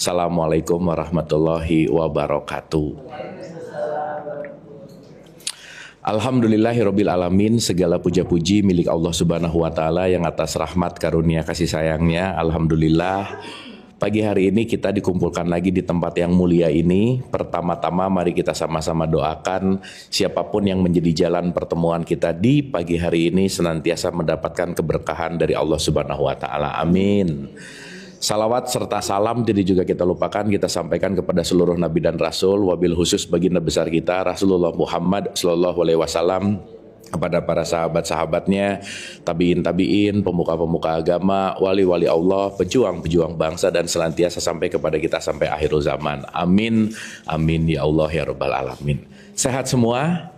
Assalamualaikum warahmatullahi wabarakatuh. Alhamdulillahirabbil alamin, segala puja-puji milik Allah Subhanahu wa taala yang atas rahmat karunia kasih sayangnya. Alhamdulillah, pagi hari ini kita dikumpulkan lagi di tempat yang mulia ini. Pertama-tama mari kita sama-sama doakan siapapun yang menjadi jalan pertemuan kita di pagi hari ini senantiasa mendapatkan keberkahan dari Allah Subhanahu wa taala. Amin. Salawat serta salam tidak juga kita lupakan, kita sampaikan kepada seluruh nabi dan rasul, wabil khusus baginda besar kita Rasulullah Muhammad sallallahu alaihi wasallam, kepada para sahabat-sahabatnya, tabiin, pemuka-pemuka agama, wali-wali Allah, pejuang-pejuang bangsa, dan senantiasa sampai kepada kita sampai akhir zaman. Amin, amin ya Allah ya Rabbal alamin. Sehat semua?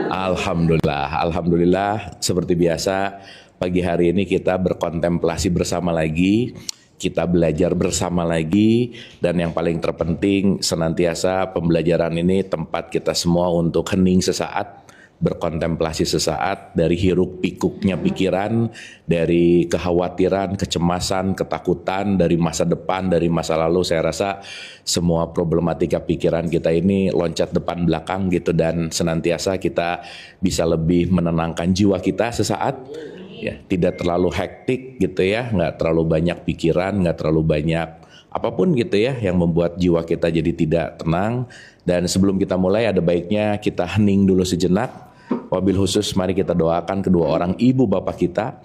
Alhamdulillah, alhamdulillah. Seperti biasa, pagi hari ini kita berkontemplasi bersama lagi. Kita belajar bersama lagi, dan yang paling terpenting senantiasa pembelajaran ini tempat kita semua untuk hening sesaat, berkontemplasi sesaat dari hiruk pikuknya pikiran, dari kekhawatiran, kecemasan, ketakutan, dari masa depan, dari masa lalu. Saya rasa semua problematika pikiran kita ini loncat depan belakang gitu, dan senantiasa kita bisa lebih menenangkan jiwa kita sesaat. Ya, tidak terlalu hektik gitu ya, nggak terlalu banyak pikiran, nggak terlalu banyak apapun gitu ya yang membuat jiwa kita jadi tidak tenang. Dan sebelum kita mulai ada baiknya kita hening dulu sejenak. Wabil khusus mari kita doakan kedua orang ibu bapak kita.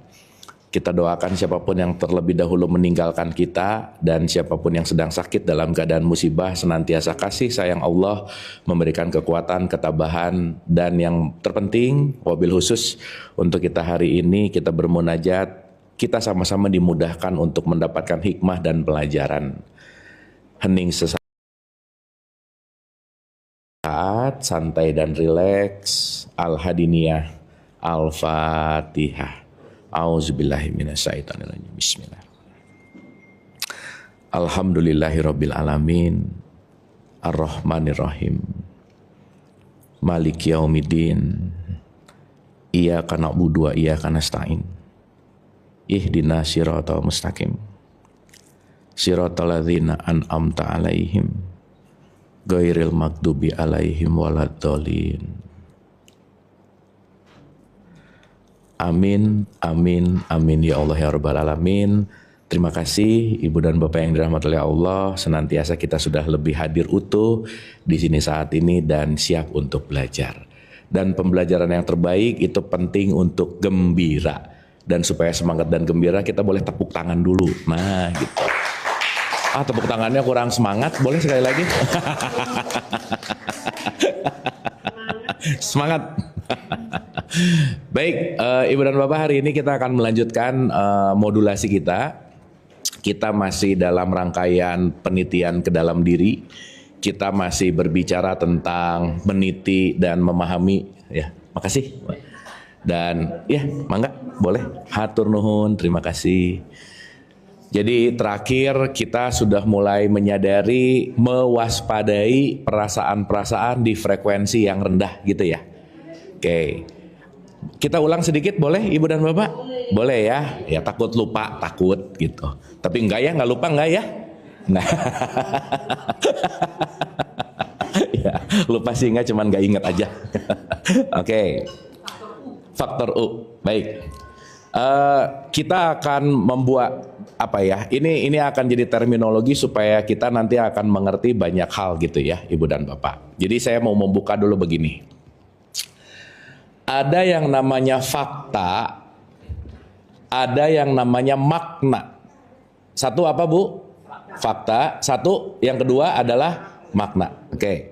Kita doakan siapapun yang terlebih dahulu meninggalkan kita, dan siapapun yang sedang sakit dalam keadaan musibah senantiasa kasih sayang Allah memberikan kekuatan, ketabahan, dan yang terpenting wabil khusus untuk kita hari ini kita bermunajat, kita sama-sama dimudahkan untuk mendapatkan hikmah dan pelajaran. Hening sesaat, santai dan rileks. Al-Hadiniyah, Al-Fatihah. Auzubillahiminasyaitonirrajim. Bismillah. Alhamdulillahirabbil alamin. Ar-Rahmanirrahim. Maliki yaumiddin. Iyyaka na'budu wa iyyaka nasta'in. Ihdinas siratal mustaqim. Siratal ladzina an'amta 'alaihim ghairil maghdubi 'alaihim waladdallin. Amin, amin, amin ya Allah ya Rabbal alamin. Terima kasih Ibu dan Bapak yang dirahmati oleh Allah. Senantiasa kita sudah lebih hadir utuh di sini saat ini dan siap untuk belajar. Dan pembelajaran yang terbaik itu penting untuk gembira. Dan supaya semangat dan gembira kita boleh tepuk tangan dulu. Nah gitu. Tepuk tangannya kurang semangat, boleh sekali lagi? Semangat. Baik, Ibu dan Bapak, hari ini kita akan melanjutkan modulasi kita. Kita masih dalam rangkaian penelitian ke dalam diri. Kita masih berbicara tentang meniti dan memahami. Ya, makasih. Dan ya, mangga, boleh. Hatur nuhun, terima kasih. Jadi terakhir kita sudah mulai menyadari, mewaspadai perasaan-perasaan di frekuensi yang rendah gitu ya. Oke. Kita ulang sedikit boleh Ibu dan Bapak? Boleh ya? Ya takut lupa, takut gitu. Tapi enggak ya, enggak lupa enggak ya? Nah. Ya, lupa sih enggak, cuman enggak ingat aja. Oke. Faktor U. Baik. Kita akan membuat apa ya? Ini akan jadi terminologi supaya kita nanti akan mengerti banyak hal gitu ya, Ibu dan Bapak. Jadi saya mau membuka dulu begini. Ada yang namanya fakta, ada yang namanya makna. Satu apa Bu? Fakta. Satu, yang kedua adalah makna. Oke.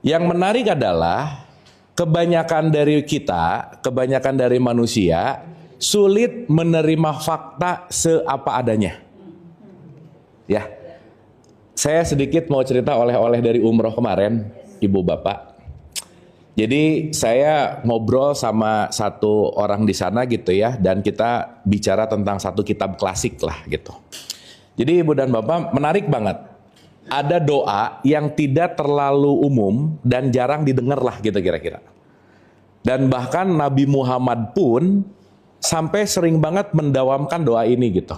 Yang menarik adalah kebanyakan dari kita, kebanyakan dari manusia sulit menerima fakta seapa adanya. Ya. Saya sedikit mau cerita oleh-oleh dari umroh kemarin, Ibu Bapak. Jadi saya ngobrol sama satu orang di sana gitu ya, dan kita bicara tentang satu kitab klasik lah gitu. Jadi Ibu dan Bapak, menarik banget. Ada doa yang tidak terlalu umum dan jarang didengar lah gitu kira-kira. Dan bahkan Nabi Muhammad pun sampai sering banget mendawamkan doa ini gitu.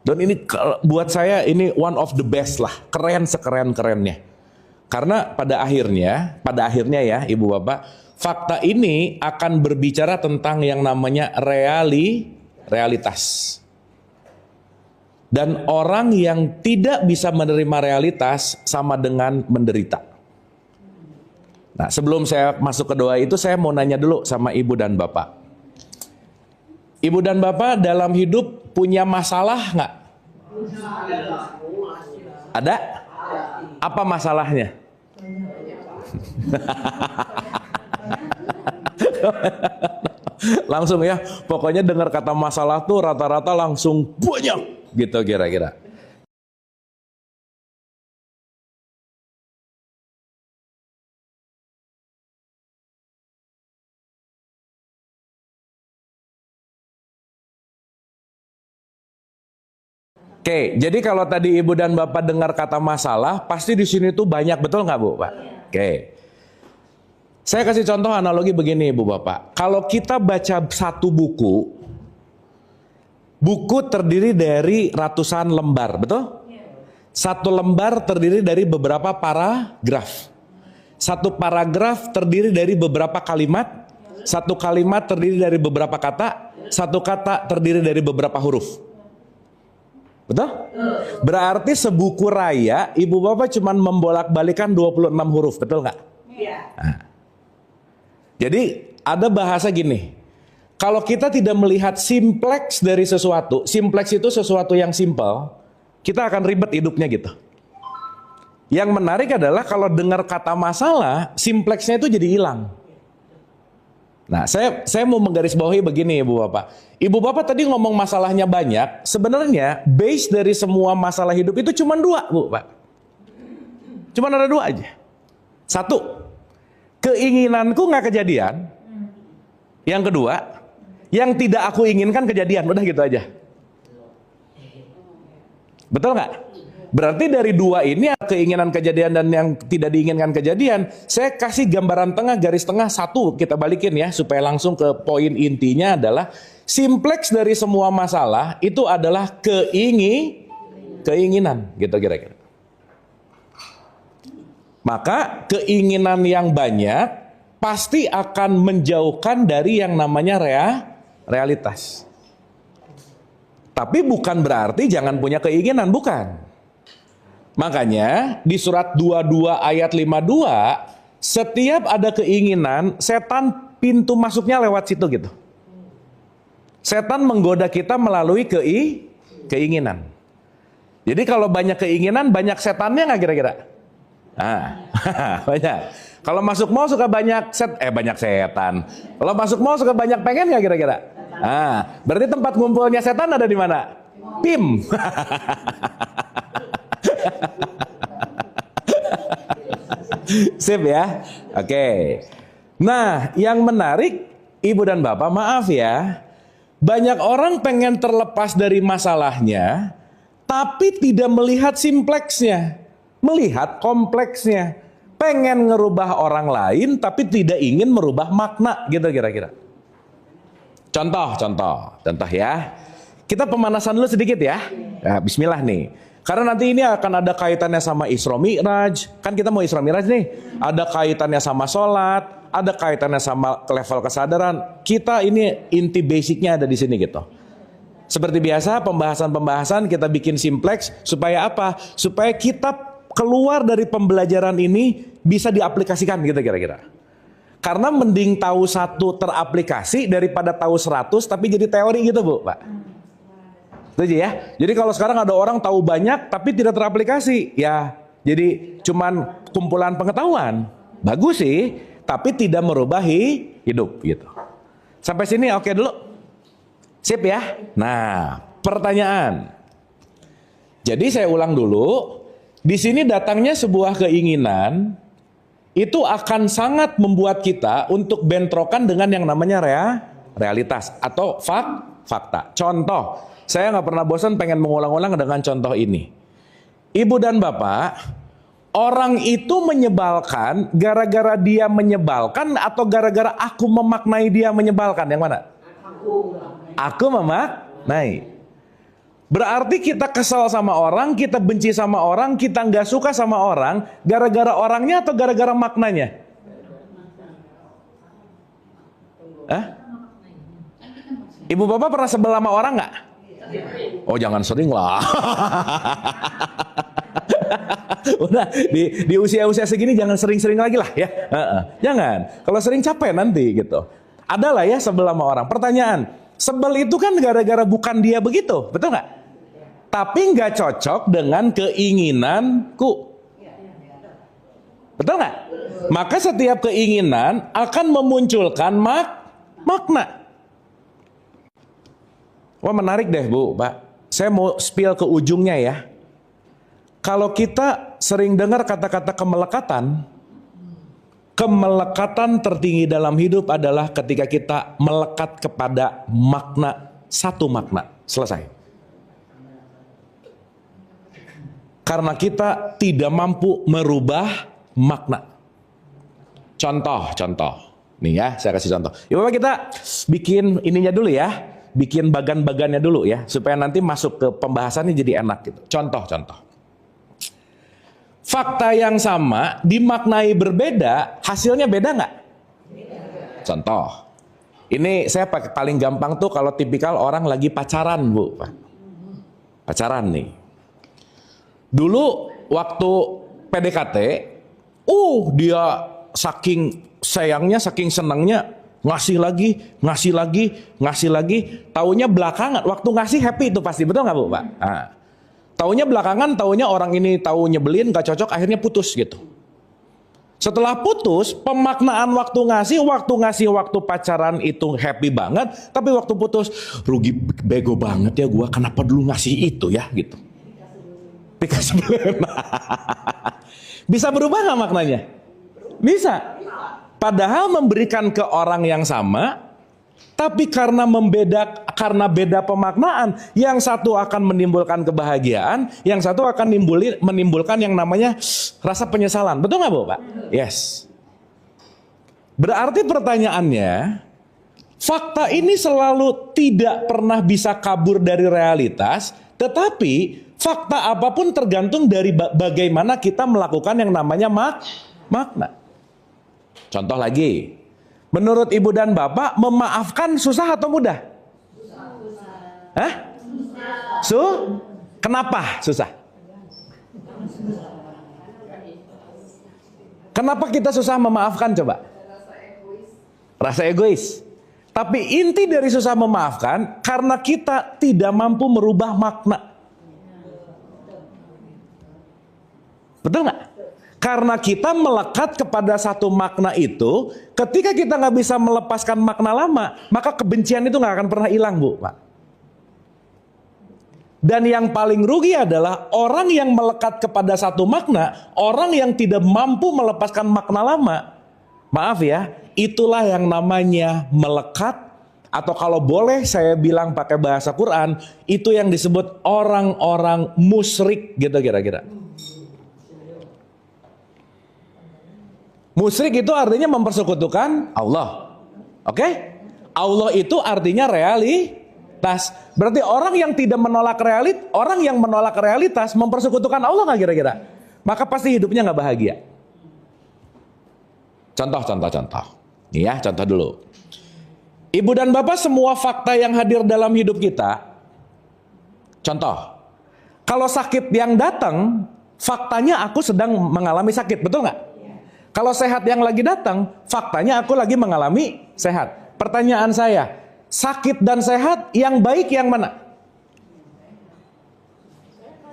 Dan ini buat saya ini one of the best lah, keren sekeren-kerennya. Karena pada akhirnya ya Ibu Bapak, fakta ini akan berbicara tentang yang namanya realitas. Dan orang yang tidak bisa menerima realitas sama dengan menderita. Nah, sebelum saya masuk ke doa itu, saya mau nanya dulu sama Ibu dan Bapak. Ibu dan Bapak dalam hidup punya masalah nggak? Ada? Apa masalahnya? Langsung ya, pokoknya dengar kata masalah tuh rata-rata langsung banyak gitu kira-kira. Oke, jadi kalau tadi Ibu dan Bapak dengar kata masalah, pasti di sini tuh banyak, betul nggak Bu, Pak? Oke. Saya kasih contoh analogi begini Ibu Bapak. Kalau kita baca satu buku terdiri dari ratusan lembar, betul? Satu lembar terdiri dari beberapa paragraf. Satu paragraf terdiri dari beberapa kalimat. Satu kalimat terdiri dari beberapa kata. Satu kata terdiri dari beberapa huruf. Betul? Berarti sebuku raya Ibu Bapak cuma membolak-balikan 26 huruf, betul nggak? Iya. Nah. Jadi ada bahasa gini, kalau kita tidak melihat simpleks dari sesuatu, simpleks itu sesuatu yang simple, kita akan ribet hidupnya gitu. Yang menarik adalah kalau dengar kata masalah, simpleksnya itu jadi hilang. Nah, saya mau menggarisbawahi begini Ibu Bapak. Ibu Bapak tadi ngomong masalahnya banyak, sebenarnya base dari semua masalah hidup itu cuma dua, Bu, Pak. Cuma ada dua aja. Satu, keinginanku nggak kejadian. Yang kedua, yang tidak aku inginkan kejadian. Udah gitu aja. Betul nggak? Berarti dari dua ini keinginan kejadian dan yang tidak diinginkan kejadian. Saya kasih gambaran tengah, garis tengah satu kita balikin ya supaya langsung ke poin intinya adalah simpleks dari semua masalah itu adalah keinginan gitu kira-kira. Maka keinginan yang banyak pasti akan menjauhkan dari yang namanya realitas. Tapi bukan berarti jangan punya keinginan, bukan. Makanya di surat 22 ayat 52, setiap ada keinginan, setan pintu masuknya lewat situ gitu. Setan menggoda kita melalui keinginan. Jadi kalau banyak keinginan, banyak setannya nggak kira-kira? Nah, banyak. Kalau masuk mall suka banyak setan. Kalau masuk mall suka banyak pengen nggak kira-kira? Nah, berarti tempat ngumpulnya setan ada di mana? PIM. Sip ya. Oke. Nah, yang menarik Ibu dan Bapak, maaf ya, banyak orang pengen terlepas dari masalahnya tapi tidak melihat simpleksnya, melihat kompleksnya. Pengen ngerubah orang lain tapi tidak ingin merubah makna gitu kira-kira. Contoh ya. Kita pemanasan dulu sedikit ya. Nah, bismillah nih. Karena nanti ini akan ada kaitannya sama Isra Mi'raj. Kan kita mau Isra Mi'raj nih. Ada kaitannya sama sholat, ada kaitannya sama level kesadaran. Kita ini inti basicnya ada di sini gitu. Seperti biasa pembahasan-pembahasan kita bikin simpleks supaya apa? Supaya kita keluar dari pembelajaran ini bisa diaplikasikan gitu kira-kira. Karena mending tahu satu teraplikasi daripada tahu 100 tapi jadi teori gitu Bu, Pak. Setuju ya? Jadi kalau sekarang ada orang tahu banyak tapi tidak teraplikasi, ya jadi cuman kumpulan pengetahuan. Bagus sih, tapi tidak merubah hidup gitu. Sampai sini oke dulu? Sip ya? Nah, pertanyaan. Jadi saya ulang dulu, di sini datangnya sebuah keinginan itu akan sangat membuat kita untuk bentrokan dengan yang namanya realitas atau fakta. Contoh, saya nggak pernah bosan pengen mengulang-ulang dengan contoh ini. Ibu dan Bapak, orang itu menyebalkan gara-gara dia menyebalkan atau gara-gara aku memaknai dia menyebalkan? Yang mana? Aku memaknai. Berarti kita kesal sama orang, kita benci sama orang, kita nggak suka sama orang, gara-gara orangnya atau gara-gara maknanya? Hah? Ibu bapak pernah sebel sama orang nggak? Oh jangan sering lah. Udah di usia-usia segini jangan sering-sering lagi lah ya. Jangan. Kalau sering capek nanti gitu. Adalah ya sebel sama orang. Pertanyaan, sebel itu kan gara-gara bukan dia begitu, betul nggak? Tapi nggak cocok dengan keinginanku. Betul nggak? Maka setiap keinginan akan memunculkan makna. Wah menarik deh Bu, Pak. Saya mau spill ke ujungnya ya. Kalau kita sering dengar kata-kata kemelekatan tertinggi dalam hidup adalah ketika kita melekat kepada makna, satu makna. Selesai. Karena kita tidak mampu merubah makna. Contoh. Nih ya, saya kasih contoh. Ya Bapak kita bikin ininya dulu ya. Bikin bagan-bagannya dulu ya. Supaya nanti masuk ke pembahasannya jadi enak gitu. Contoh. Fakta yang sama dimaknai berbeda, hasilnya beda nggak? Contoh. Ini saya paling gampang tuh kalau tipikal orang lagi pacaran Bu. Pacaran nih. Dulu waktu PDKT, dia saking sayangnya, saking senangnya, ngasih lagi, taunya belakangan, waktu ngasih happy itu pasti, betul nggak Bu Pak? Nah, taunya belakangan, taunya orang ini tahu nyebelin, gak cocok, akhirnya putus gitu. Setelah putus, pemaknaan waktu ngasih waktu pacaran itu happy banget, tapi waktu putus, rugi bego banget ya gua, kenapa dulu ngasih itu ya gitu. Bisa berubah nggak maknanya? Bisa. Padahal memberikan ke orang yang sama, tapi karena beda pemaknaan, yang satu akan menimbulkan kebahagiaan, yang satu akan menimbulkan yang namanya rasa penyesalan. Betul nggak Bu Pak? Yes. Berarti pertanyaannya, fakta ini selalu tidak pernah bisa kabur dari realitas, tetapi fakta apapun tergantung dari bagaimana kita melakukan yang namanya makna. Contoh lagi, menurut ibu dan bapak memaafkan susah atau mudah? Hah? Kenapa susah? Kenapa kita susah memaafkan coba? Rasa egois. Tapi inti dari susah memaafkan karena kita tidak mampu merubah makna. Betul nggak? Karena kita melekat kepada satu makna itu, ketika kita nggak bisa melepaskan makna lama, maka kebencian itu nggak akan pernah hilang, Bu, Pak. Dan yang paling rugi adalah orang yang melekat kepada satu makna, orang yang tidak mampu melepaskan makna lama. Maaf ya, itulah yang namanya melekat, atau kalau boleh saya bilang pakai bahasa Quran, itu yang disebut orang-orang musyrik gitu kira-kira. Musyrik itu artinya mempersekutukan Allah. Oke? Allah itu artinya realitas. Berarti orang yang menolak realitas mempersekutukan Allah nggak kira-kira? Maka pasti hidupnya nggak bahagia. Contoh. Nih ya, contoh dulu. Ibu dan bapak semua fakta yang hadir dalam hidup kita. Contoh. Kalau sakit yang datang, faktanya aku sedang mengalami sakit, betul nggak? Kalau sehat yang lagi datang, faktanya aku lagi mengalami sehat. Pertanyaan saya, sakit dan sehat yang baik yang mana?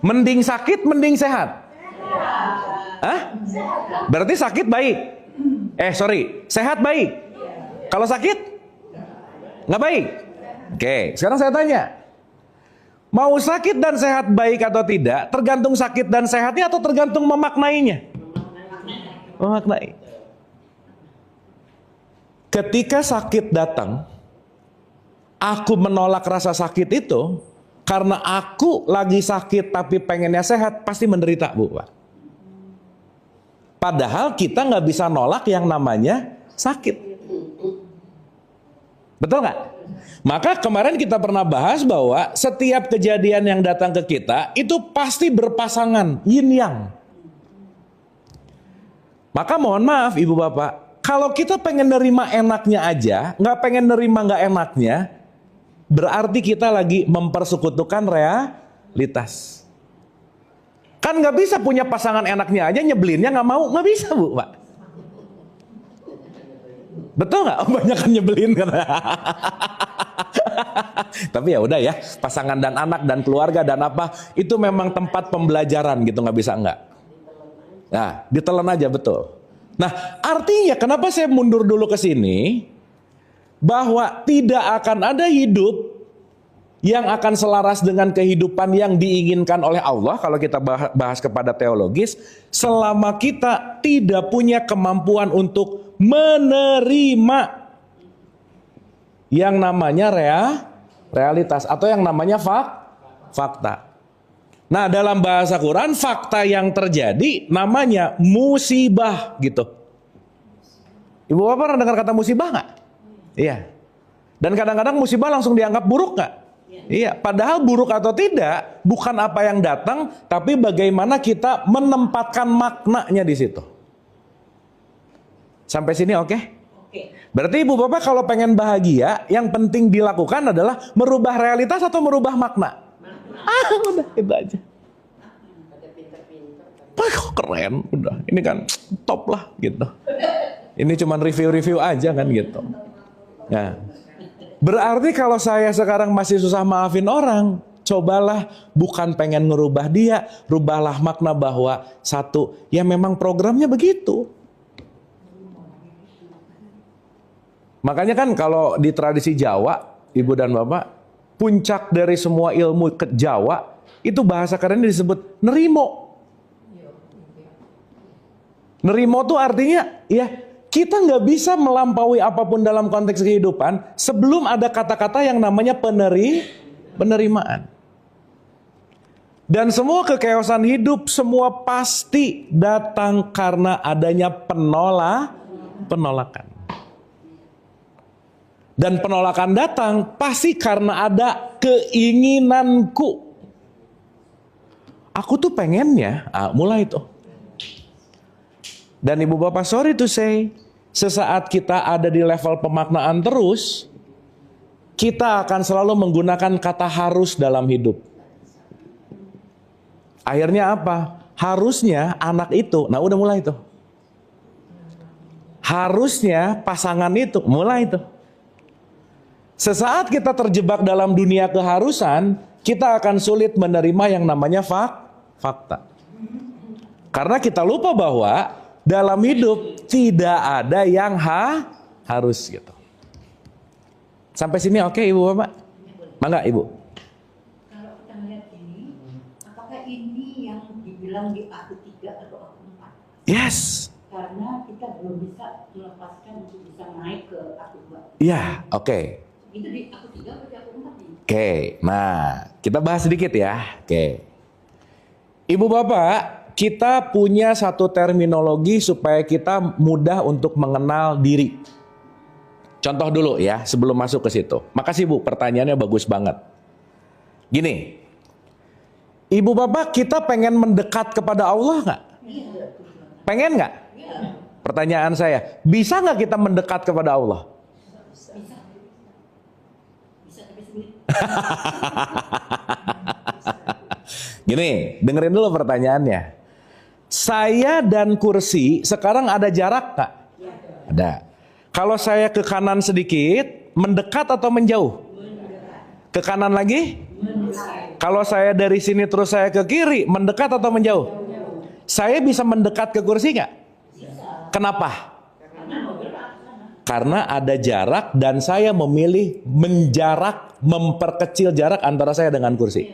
Mending sakit, mending sehat? Hah? Berarti sakit baik? Sehat baik? Kalau sakit? Nggak baik? Oke, sekarang saya tanya. Mau sakit dan sehat baik atau tidak, tergantung sakit dan sehatnya atau tergantung memaknainya? Memaknai. Ketika sakit datang, aku menolak rasa sakit itu karena aku lagi sakit tapi pengennya sehat, pasti menderita, Bu, Pak. Padahal kita nggak bisa nolak yang namanya sakit. Betul nggak? Maka kemarin kita pernah bahas bahwa setiap kejadian yang datang ke kita itu pasti berpasangan, yin yang. Maka mohon maaf ibu bapak, kalau kita pengen nerima enaknya aja, nggak pengen nerima nggak enaknya, berarti kita lagi mempersekutukan realitas. Kan nggak bisa punya pasangan enaknya aja, nyebelinnya nggak mau, nggak bisa bu pak. Betul nggak? Banyak kan nyebelin kan. Tapi ya udah ya, pasangan dan anak dan keluarga dan apa itu memang tempat pembelajaran gitu, nggak bisa enggak. Nah, ditelan aja betul. Nah, artinya kenapa saya mundur dulu ke sini? Bahwa tidak akan ada hidup yang akan selaras dengan kehidupan yang diinginkan oleh Allah kalau kita bahas kepada teologis, selama kita tidak punya kemampuan untuk menerima yang namanya realitas atau yang namanya fakta. Nah, dalam bahasa Quran fakta yang terjadi namanya musibah gitu. Ibu bapak pernah dengar kata musibah nggak? Iya. Dan kadang-kadang musibah langsung dianggap buruk nggak? Iya. Padahal buruk atau tidak bukan apa yang datang, tapi bagaimana kita menempatkan maknanya di situ. Sampai sini oke? Berarti ibu bapak kalau pengen bahagia, yang penting dilakukan adalah merubah realitas atau merubah makna. Udah itu aja. Wah, keren, udah. Ini kan top lah gitu. Ini cuman review-review aja kan gitu. Nah, berarti kalau saya sekarang masih susah maafin orang, cobalah bukan pengen ngerubah dia, rubahlah makna bahwa satu, ya memang programnya begitu. Makanya kan kalau di tradisi Jawa, ibu dan bapak, puncak dari semua ilmu ke Jawa, itu bahasa kerennya disebut nerimo. Nerimo tuh artinya, ya kita nggak bisa melampaui apapun dalam konteks kehidupan sebelum ada kata-kata yang namanya penerimaan. Dan semua kekeosan hidup, semua pasti datang karena adanya penolakan. Dan penolakan datang pasti karena ada keinginanku. Aku tuh pengennya, mulai itu. Dan ibu bapak sorry to say, sesaat kita ada di level pemaknaan terus, kita akan selalu menggunakan kata harus dalam hidup. Akhirnya apa? Harusnya anak itu, nah udah mulai itu. Harusnya pasangan itu, mulai itu. Sesaat kita terjebak dalam dunia keharusan, kita akan sulit menerima yang namanya fakta. Karena kita lupa bahwa dalam hidup tidak ada yang harus gitu. Sampai sini oke ibu bapak? Mangga ibu. Kalau kita melihat ini, apakah ini yang dibilang di aku 3 atau aku 4? Yes. Karena kita belum bisa melepaskan untuk bisa naik ke aku 2. Iya, oke. Itu di aku 3 atau di aku 4 nih? Oke, nah kita bahas sedikit ya. Oke. Ibu bapak, kita punya satu terminologi supaya kita mudah untuk mengenal diri. Contoh dulu ya, sebelum masuk ke situ. Makasih Bu, pertanyaannya bagus banget. Gini, ibu bapak kita pengen mendekat kepada Allah nggak? Iya. Pengen nggak? Iya. Pertanyaan saya, bisa nggak kita mendekat kepada Allah? Bisa. Bisa tapi sulit. Gini, dengerin dulu pertanyaannya. Saya dan kursi sekarang ada jarak nggak? Ada. Kalau saya ke kanan sedikit, mendekat atau menjauh? Ke kanan lagi? Kalau saya dari sini terus saya ke kiri, mendekat atau menjauh? Saya bisa mendekat ke kursi nggak? Kenapa? Karena ada jarak dan saya memilih menjarak, memperkecil jarak antara saya dengan kursi.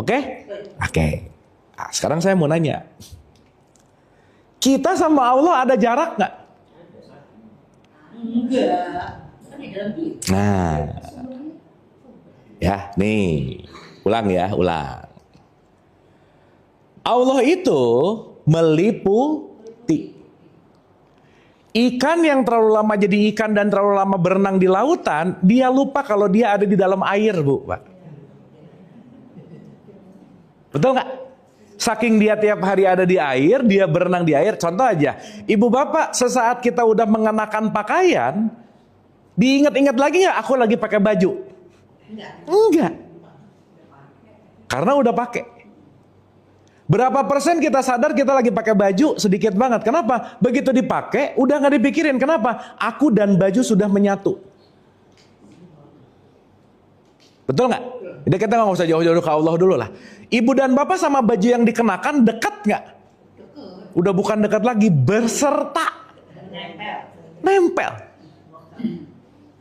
Oke? Oke. Nah, sekarang saya mau nanya. Kita sama Allah ada jarak nggak? Enggak. Kan di dalam diri. Nah. Ya, nih. Ulang ya, ulang. Allah itu meliputi. Ikan yang terlalu lama jadi ikan dan terlalu lama berenang di lautan, dia lupa kalau dia ada di dalam air, Bu, Pak. Betul nggak? Saking dia tiap hari ada di air, dia berenang di air. Contoh aja, ibu bapak sesaat kita udah mengenakan pakaian, diingat-ingat lagi nggak aku lagi pakai baju? Enggak. Karena udah pakai. Berapa persen kita sadar kita lagi pakai baju? Sedikit banget. Kenapa? Begitu dipakai, udah nggak dipikirin. Kenapa? Aku dan baju sudah menyatu. Betul nggak? Jadi kita nggak usah jauh-jauh ke Allah dulu lah. Ibu dan bapak sama baju yang dikenakan dekat nggak? Udah bukan dekat lagi, berserta. Nempel.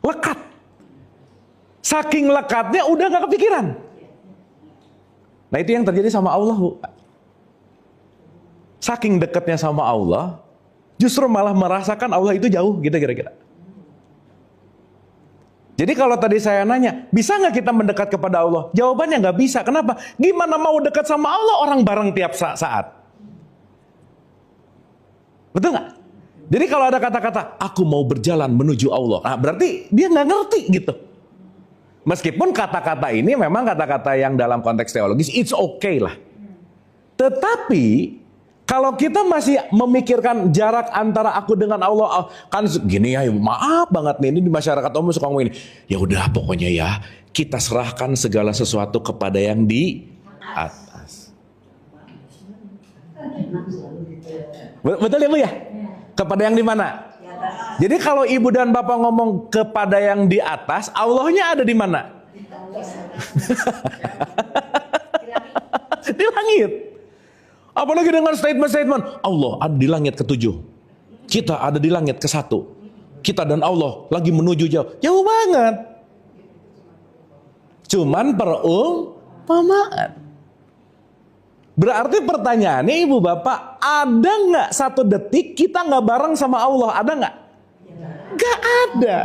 Lekat. Saking lekatnya udah nggak kepikiran. Nah itu yang terjadi sama Allah, Bu. Saking dekatnya sama Allah, justru malah merasakan Allah itu jauh gitu kira-kira. Jadi kalau tadi saya nanya, bisa nggak kita mendekat kepada Allah? Jawabannya nggak bisa. Kenapa? Gimana mau dekat sama Allah orang bareng tiap saat? Betul nggak? Jadi kalau ada kata-kata, aku mau berjalan menuju Allah, nah berarti dia nggak ngerti gitu. Meskipun kata-kata ini memang kata-kata yang dalam konteks teologis, it's okay lah. Tetapi kalau kita masih memikirkan jarak antara aku dengan Allah, kan gini ya, maaf banget nih, ini di masyarakat umum suka ngomong ini. Ya udah pokoknya ya, kita serahkan segala sesuatu kepada yang di atas. Betul ya Bu ya? Kepada yang di mana? Jadi kalau ibu dan bapak ngomong kepada yang di atas, Allahnya ada di mana? Di langit. Apalagi dengan statement-statement, Allah ada di langit ke-7. Kita ada di langit ke-1. Kita dan Allah lagi menuju jauh. Jauh banget. Cuman perumpamaan. Berarti pertanyaannya ibu bapak, ada nggak satu detik kita nggak bareng sama Allah? Ada nggak? Nggak ada.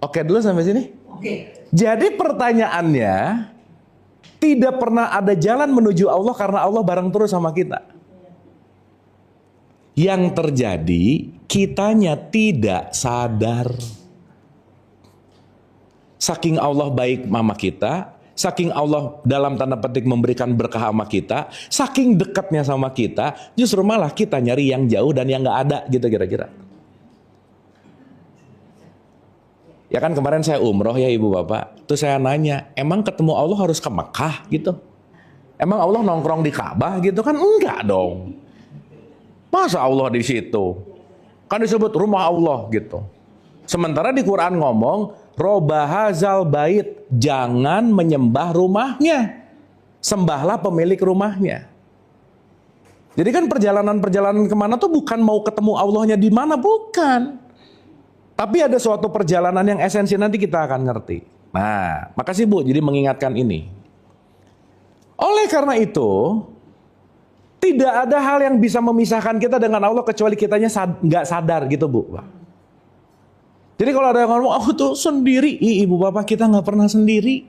Oke dulu sampai sini? Oke. Jadi pertanyaannya, tidak pernah ada jalan menuju Allah karena Allah bareng terus sama kita. Yang terjadi, kitanya tidak sadar. Saking Allah baik sama kita, saking Allah dalam tanda petik memberikan berkah sama kita, saking dekatnya sama kita, justru malah kita nyari yang jauh dan yang gak ada gitu kira-kira. Ya kan kemarin saya umroh ya ibu bapak, terus saya nanya, emang ketemu Allah harus ke Mekah gitu? Emang Allah nongkrong di Ka'bah gitu kan? Enggak dong. Masa Allah di situ? Kan disebut rumah Allah gitu. Sementara di Quran ngomong, Robahazal bait, jangan menyembah rumahnya, sembahlah pemilik rumahnya. Jadi kan perjalanan-perjalanan kemana tuh bukan mau ketemu Allahnya di mana, bukan. Tapi ada suatu perjalanan yang esensi nanti kita akan ngerti. Nah, makasih Bu, jadi mengingatkan ini. Oleh karena itu, tidak ada hal yang bisa memisahkan kita dengan Allah kecuali kitanya nggak sadar gitu Bu. Jadi kalau ada yang ngomong, aku tuh sendiri, ibu bapak kita nggak pernah sendiri.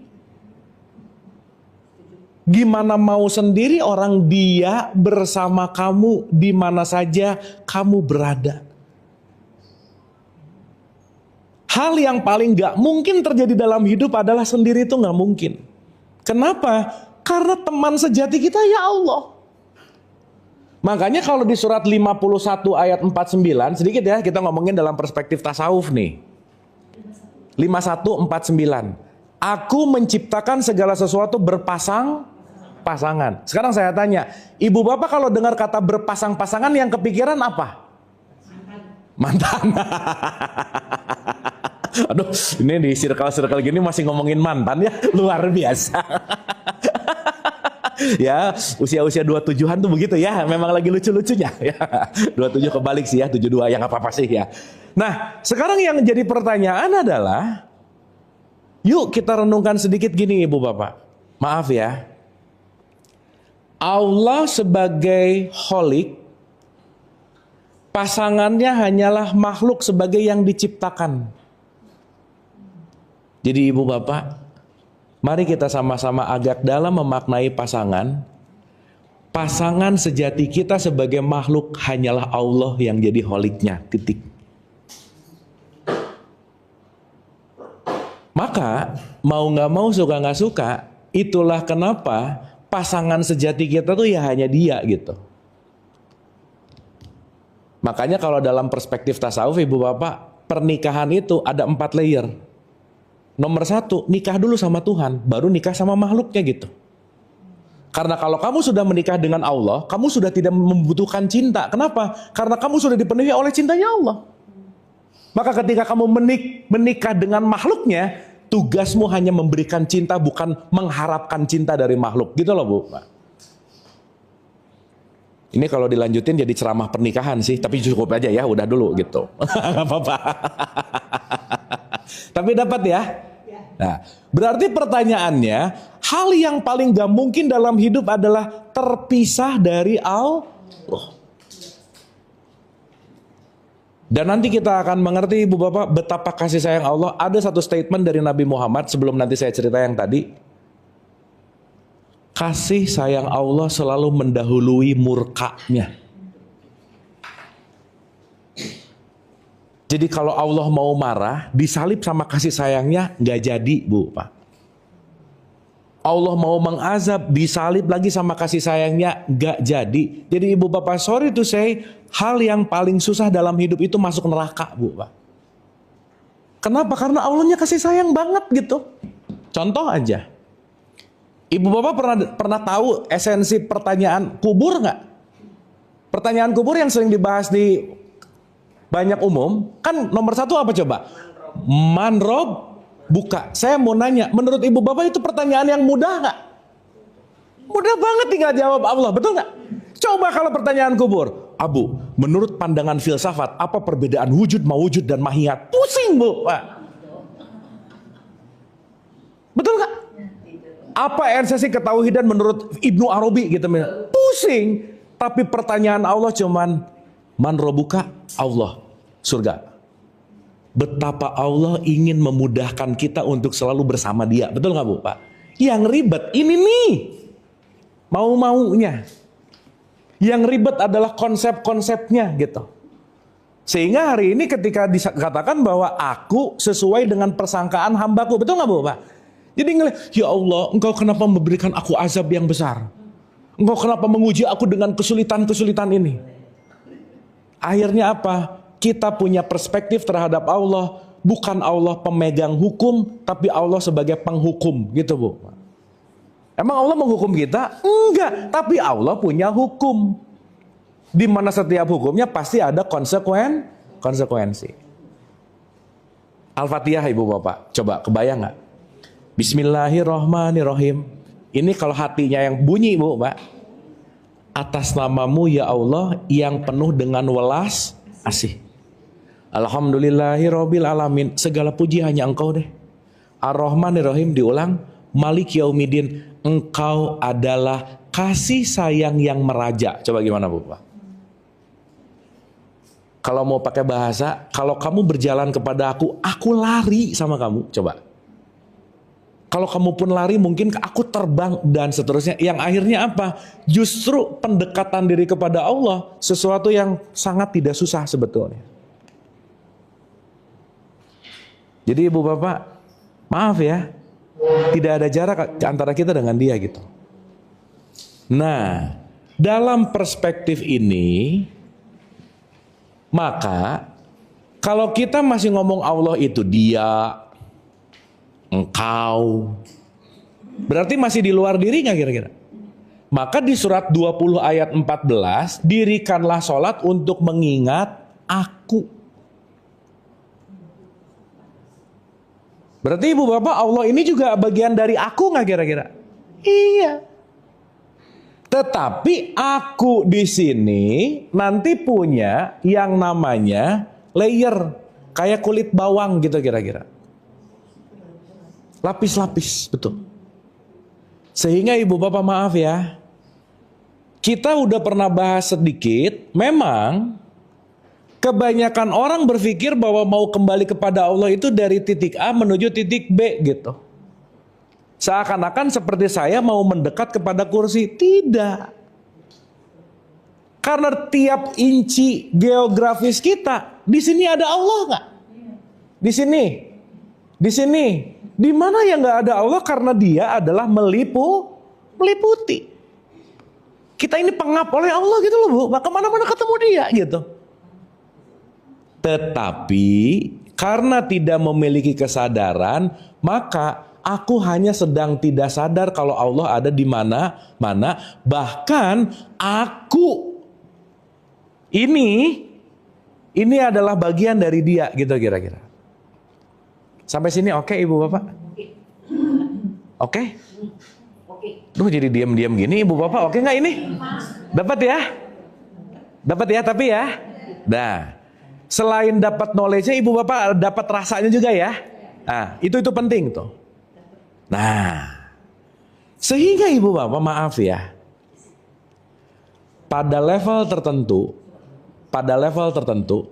Gimana mau sendiri orang dia bersama kamu di mana saja kamu berada. Hal yang paling gak mungkin terjadi dalam hidup adalah sendiri itu gak mungkin. Kenapa? Karena teman sejati kita ya Allah. Makanya kalau di surat 51 ayat 49, sedikit ya kita ngomongin dalam perspektif tasawuf nih. 51:49. Aku menciptakan segala sesuatu berpasang-pasangan. Sekarang saya tanya, ibu bapak kalau dengar kata berpasang-pasangan yang kepikiran apa? Mantan. Aduh, ini di circle-circle gini masih ngomongin mantan ya, luar biasa. Ya, usia-usia 27-an tuh begitu ya, memang lagi lucu-lucunya ya. 27 kebalik sih ya, 72 yang apa-apa sih ya. Nah, sekarang yang jadi pertanyaan adalah, yuk kita renungkan sedikit gini Ibu Bapak. Maaf ya. Allah sebagai Khalik, pasangannya hanyalah makhluk sebagai yang diciptakan. Jadi ibu bapak, mari kita sama-sama agak dalam memaknai pasangan. Pasangan sejati kita sebagai makhluk hanyalah Allah yang jadi holiknya, titik. Maka mau nggak mau, suka nggak suka, itulah kenapa pasangan sejati kita tuh ya hanya dia gitu. Makanya kalau dalam perspektif tasawuf, ibu bapak, pernikahan itu ada 4 layer. Nomor 1, nikah dulu sama Tuhan, baru nikah sama makhluknya gitu. Karena kalau kamu sudah menikah dengan Allah, kamu sudah tidak membutuhkan cinta. Kenapa? Karena kamu sudah dipenuhi oleh cintanya Allah. Maka ketika kamu menikah dengan makhluknya, tugasmu hanya memberikan cinta, bukan mengharapkan cinta dari makhluk. Gitu loh Bu. Ini kalau dilanjutin jadi ceramah pernikahan sih, tapi cukup aja ya, udah dulu gitu. Gak apa-apa. Tapi dapat ya? Nah, berarti pertanyaannya, hal yang paling gak mungkin dalam hidup adalah terpisah dari Allah. Dan nanti kita akan mengerti ibu bapak betapa kasih sayang Allah. Ada satu statement dari Nabi Muhammad sebelum nanti saya cerita yang tadi. Kasih sayang Allah selalu mendahului murkanya. Jadi kalau Allah mau marah, disalib sama kasih sayangnya, nggak jadi Bu Pak. Allah mau mengazab, disalib lagi sama kasih sayangnya, nggak jadi. Jadi ibu bapak, sorry to say, hal yang paling susah dalam hidup itu masuk neraka Bu Pak. Kenapa? Karena Allahnya kasih sayang banget gitu. Contoh aja, ibu bapak pernah tahu esensi pertanyaan kubur nggak? Pertanyaan kubur yang sering dibahas di banyak umum, kan nomor 1 apa coba? Manrob buka. Saya mau nanya, menurut ibu bapak itu pertanyaan yang mudah nggak? Mudah banget tinggal jawab Allah, betul nggak? Coba kalau pertanyaan kubur, Abu, menurut pandangan filsafat, apa perbedaan wujud, mawujud, dan mahiyat? Pusing Bu Pak. Betul nggak? Apa esensi ketauhidan menurut Ibnu Arabi gitu? Pusing. Tapi pertanyaan Allah cuman, man robuka? Allah, surga. Betapa Allah ingin memudahkan kita untuk selalu bersama Dia. Betul nggak Bu Pak? Yang ribet ini nih, mau-maunya. Yang ribet adalah konsep-konsepnya gitu. Sehingga hari ini ketika dikatakan bahwa aku sesuai dengan persangkaan hambaku, betul nggak Bu Pak? Jadi ngelihat, ya Allah, Engkau kenapa memberikan aku azab yang besar? Engkau kenapa menguji aku dengan kesulitan-kesulitan ini? Akhirnya apa? Kita punya perspektif terhadap Allah, bukan Allah pemegang hukum, tapi Allah sebagai penghukum, gitu Bu. Emang Allah menghukum kita? Enggak, tapi Allah punya hukum. Di mana setiap hukumnya pasti ada konsekuensi. Al-Fatihah ibu bapak, coba kebayang nggak? Bismillahirrahmanirrahim. Ini kalau hatinya yang bunyi Bu Pak. Atas namamu ya Allah yang penuh dengan welas asih. Alhamdulillahirabbil alamin. Segala puji hanya Engkau deh. Ar-Rahmanirrahim diulang. Malik Yaumiddin. Engkau adalah kasih sayang yang meraja. Coba gimana Bu Pak? Kalau mau pakai bahasa, kalau kamu berjalan kepada aku lari sama kamu. Coba. Kalau kamu pun lari, mungkin aku terbang dan seterusnya. Yang akhirnya apa? Justru pendekatan diri kepada Allah sesuatu yang sangat tidak susah sebetulnya. Jadi ibu bapak, maaf ya, tidak ada jarak antara kita dengan Dia gitu. Nah, dalam perspektif ini, maka kalau kita masih ngomong Allah itu Dia, Engkau, berarti masih di luar diri nggak kira-kira? Maka di surat 20 ayat 14, dirikanlah sholat untuk mengingat aku. Berarti ibu bapak, Allah ini juga bagian dari aku nggak kira-kira? Iya. Tetapi aku di sini nanti punya yang namanya layer, kayak kulit bawang gitu kira-kira. Lapis-lapis, betul. Sehingga ibu bapak maaf ya, kita udah pernah bahas sedikit, memang kebanyakan orang berpikir bahwa mau kembali kepada Allah itu dari titik A menuju titik B gitu. Seakan-akan seperti saya mau mendekat kepada kursi. Tidak. Karena tiap inci geografis kita, di sini ada Allah nggak? Di sini, di sini, di mana yang nggak ada Allah karena Dia adalah meliputi. Kita ini pengap oleh Allah gitu loh Bu, kemana-mana ketemu Dia gitu. Tetapi karena tidak memiliki kesadaran, maka aku hanya sedang tidak sadar kalau Allah ada di mana-mana. Bahkan aku ini adalah bagian dari Dia gitu kira-kira. Sampai sini oke Ibu Bapak? Oke? Oke. Duh jadi diam-diam gini Ibu Bapak, oke nggak ini? Dapat ya? Dapat ya tapi ya? Nah, selain dapat knowledge-nya Ibu Bapak dapat rasanya juga ya? Nah, itu penting tuh. Nah, sehingga Ibu Bapak maaf ya, pada level tertentu,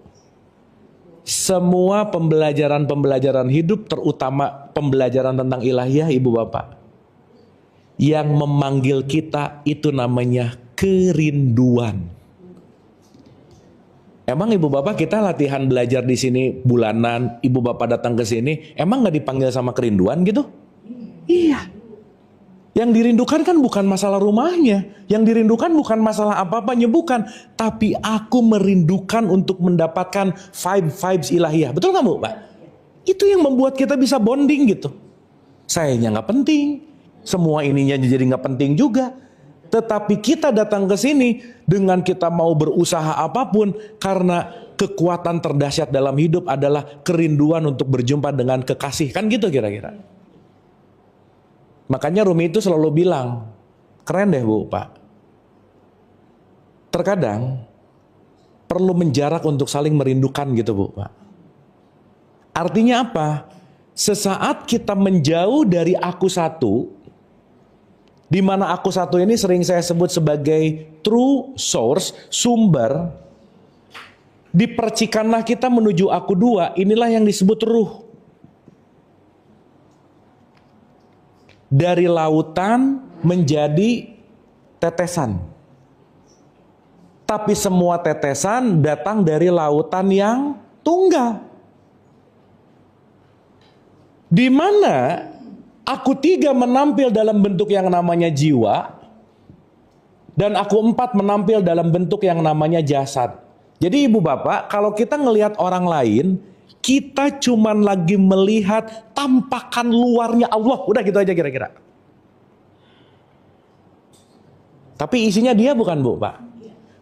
semua pembelajaran hidup, terutama pembelajaran tentang ilahiyah Ibu Bapak, yang memanggil kita itu namanya kerinduan. Emang Ibu Bapak kita latihan belajar di sini bulanan, Ibu Bapak datang ke sini, emang nggak dipanggil sama kerinduan gitu? Iya. Yang dirindukan kan bukan masalah rumahnya, yang dirindukan bukan masalah apa-apanya, bukan. Tapi aku merindukan untuk mendapatkan vibes ilahiyah. Betul nggak Bu, Pak? Itu yang membuat kita bisa bonding gitu. Sayanya nggak penting, semua ininya jadi nggak penting juga. Tetapi kita datang ke sini dengan kita mau berusaha apapun karena kekuatan terdahsyat dalam hidup adalah kerinduan untuk berjumpa dengan kekasih. Kan gitu kira-kira. Makanya Rumi itu selalu bilang, keren deh Bu, Pak. Terkadang perlu menjarak untuk saling merindukan gitu Bu, Pak. Artinya apa? Sesaat kita menjauh dari aku satu, di mana aku satu ini sering saya sebut sebagai true source, sumber, dipercikanlah kita menuju aku dua, inilah yang disebut ruh. Dari lautan menjadi tetesan. Tapi semua tetesan datang dari lautan yang tunggal. Di mana aku tiga menampil dalam bentuk yang namanya jiwa, dan aku empat menampil dalam bentuk yang namanya jasad. Jadi Ibu Bapak, kalau kita ngelihat orang lain, kita cuman lagi melihat tampakan luarnya Allah. Udah gitu aja kira-kira. Tapi isinya Dia bukan Bu, Pak.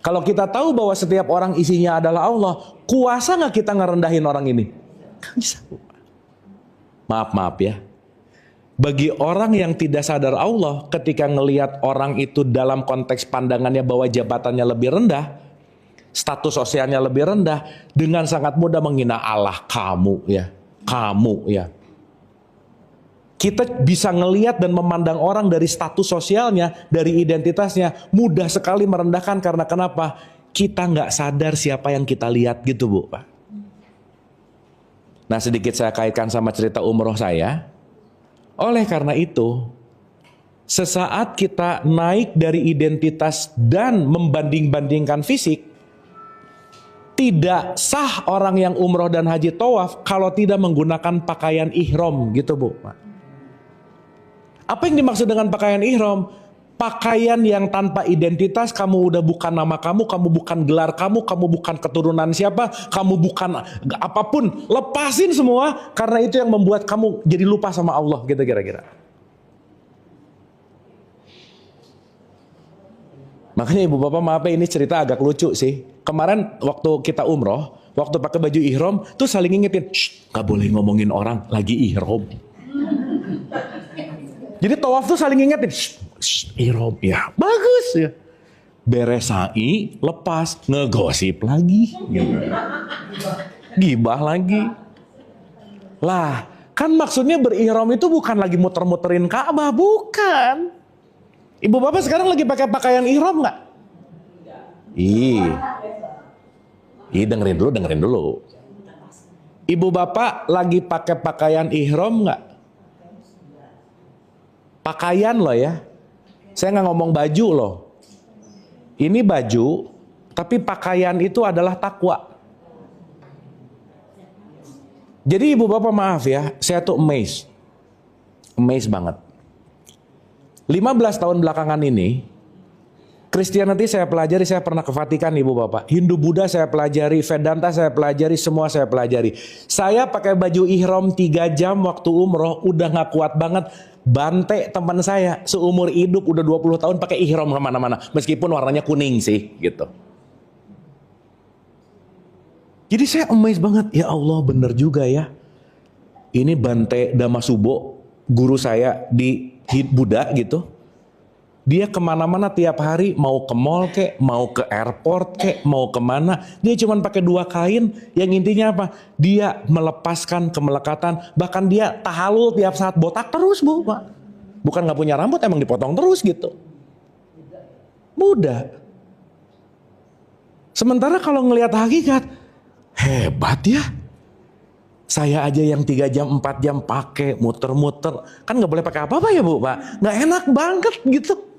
Kalau kita tahu bahwa setiap orang isinya adalah Allah, kuasa gak kita ngerendahin orang ini? Gak bisa Bu. Maaf ya. Bagi orang yang tidak sadar Allah, ketika ngelihat orang itu dalam konteks pandangannya bahwa jabatannya lebih rendah, status sosialnya lebih rendah, dengan sangat mudah menghina Allah. Kamu ya. Kita bisa ngelihat dan memandang orang dari status sosialnya, dari identitasnya, mudah sekali merendahkan. Karena kenapa? Kita nggak sadar siapa yang kita lihat gitu Bu, Pak. Nah, sedikit saya kaitkan sama cerita umroh saya. Oleh karena itu, sesaat kita naik dari identitas dan membanding-bandingkan fisik, tidak sah orang yang umroh dan haji tawaf kalau tidak menggunakan pakaian ihram gitu Bu. Apa yang dimaksud dengan pakaian ihram? Pakaian yang tanpa identitas, kamu udah bukan nama kamu bukan gelar kamu bukan keturunan siapa, kamu bukan apapun, lepasin semua karena itu yang membuat kamu jadi lupa sama Allah gitu kira-kira. Makanya Ibu Bapak maaf ya, ini cerita agak lucu sih. Kemarin waktu kita umroh, waktu pakai baju ihram, tuh saling ngingetin, gak boleh ngomongin orang lagi ihram. Jadi tawaf tuh saling ngingetin, ihram, ya bagus ya. Beres sa'i, lepas, ngegosip lagi. Gibah lagi. Lah, kan maksudnya berihram itu bukan lagi muter-muterin Ka'bah, bukan. Ibu Bapak sekarang lagi pakai pakaian ihram nggak? Dengerin dulu. Ibu Bapak lagi pakai pakaian ihram nggak? Pakaian loh ya. Saya nggak ngomong baju loh. Ini baju Tapi pakaian itu adalah takwa. Jadi ibu bapak maaf ya, saya tuh amazed banget. 15 tahun belakangan ini, Christianity saya pelajari, saya pernah ke Vatikan ibu bapak. Hindu Buddha saya pelajari, Vedanta saya pelajari, semua saya pelajari. Saya pakai baju ihram 3 jam waktu umroh, udah gak kuat banget. Bante teman saya, seumur hidup udah 20 tahun pakai ihram kemana-mana. Meskipun warnanya kuning sih, gitu. Jadi saya amazed banget, ya Allah bener juga ya. Ini Bante Damasubo, guru saya di Buddha gitu. Dia kemana-mana tiap hari, mau ke mall kek, mau ke airport kek, mau kemana. Dia cuma pakai 2 kain, yang intinya apa? Dia melepaskan kemelekatan, bahkan dia tahalul tiap saat, botak terus bu, Pak. Bukan gak punya rambut, emang dipotong terus gitu. Mudah. Sementara kalau ngelihat hakikat, hebat ya. Saya aja yang 3 jam, 4 jam pakai, muter-muter. Kan gak boleh pakai apa-apa ya bu, Pak. Gak enak banget gitu.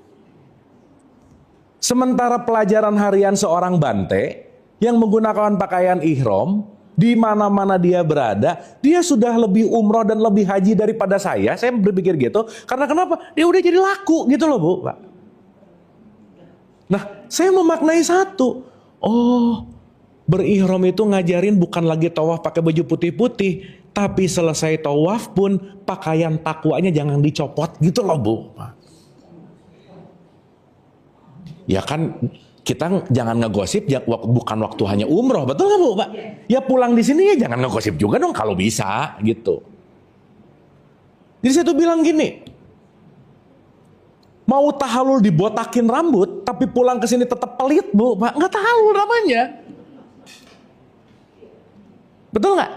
Sementara pelajaran harian seorang Bante yang menggunakan pakaian ihram, di mana-mana dia berada, dia sudah lebih umroh dan lebih haji daripada saya. Saya berpikir gitu, karena kenapa? Dia udah jadi laku gitu loh bu, Pak. Nah, saya memaknai satu. Oh, berihram itu ngajarin bukan lagi tawaf pakai baju putih-putih, tapi selesai tawaf pun pakaian takwanya jangan dicopot gitu loh bu, Pak. Ya kan kita jangan ngegosip ya, bukan waktu hanya umroh, betul nggak bu, Pak? Ya pulang di sini ya jangan ngegosip juga dong kalau bisa gitu. Jadi saya tuh bilang gini, mau tahalul dibotakin rambut, tapi pulang ke sini tetap pelit bu, Pak, nggak tahalul namanya. Betul nggak?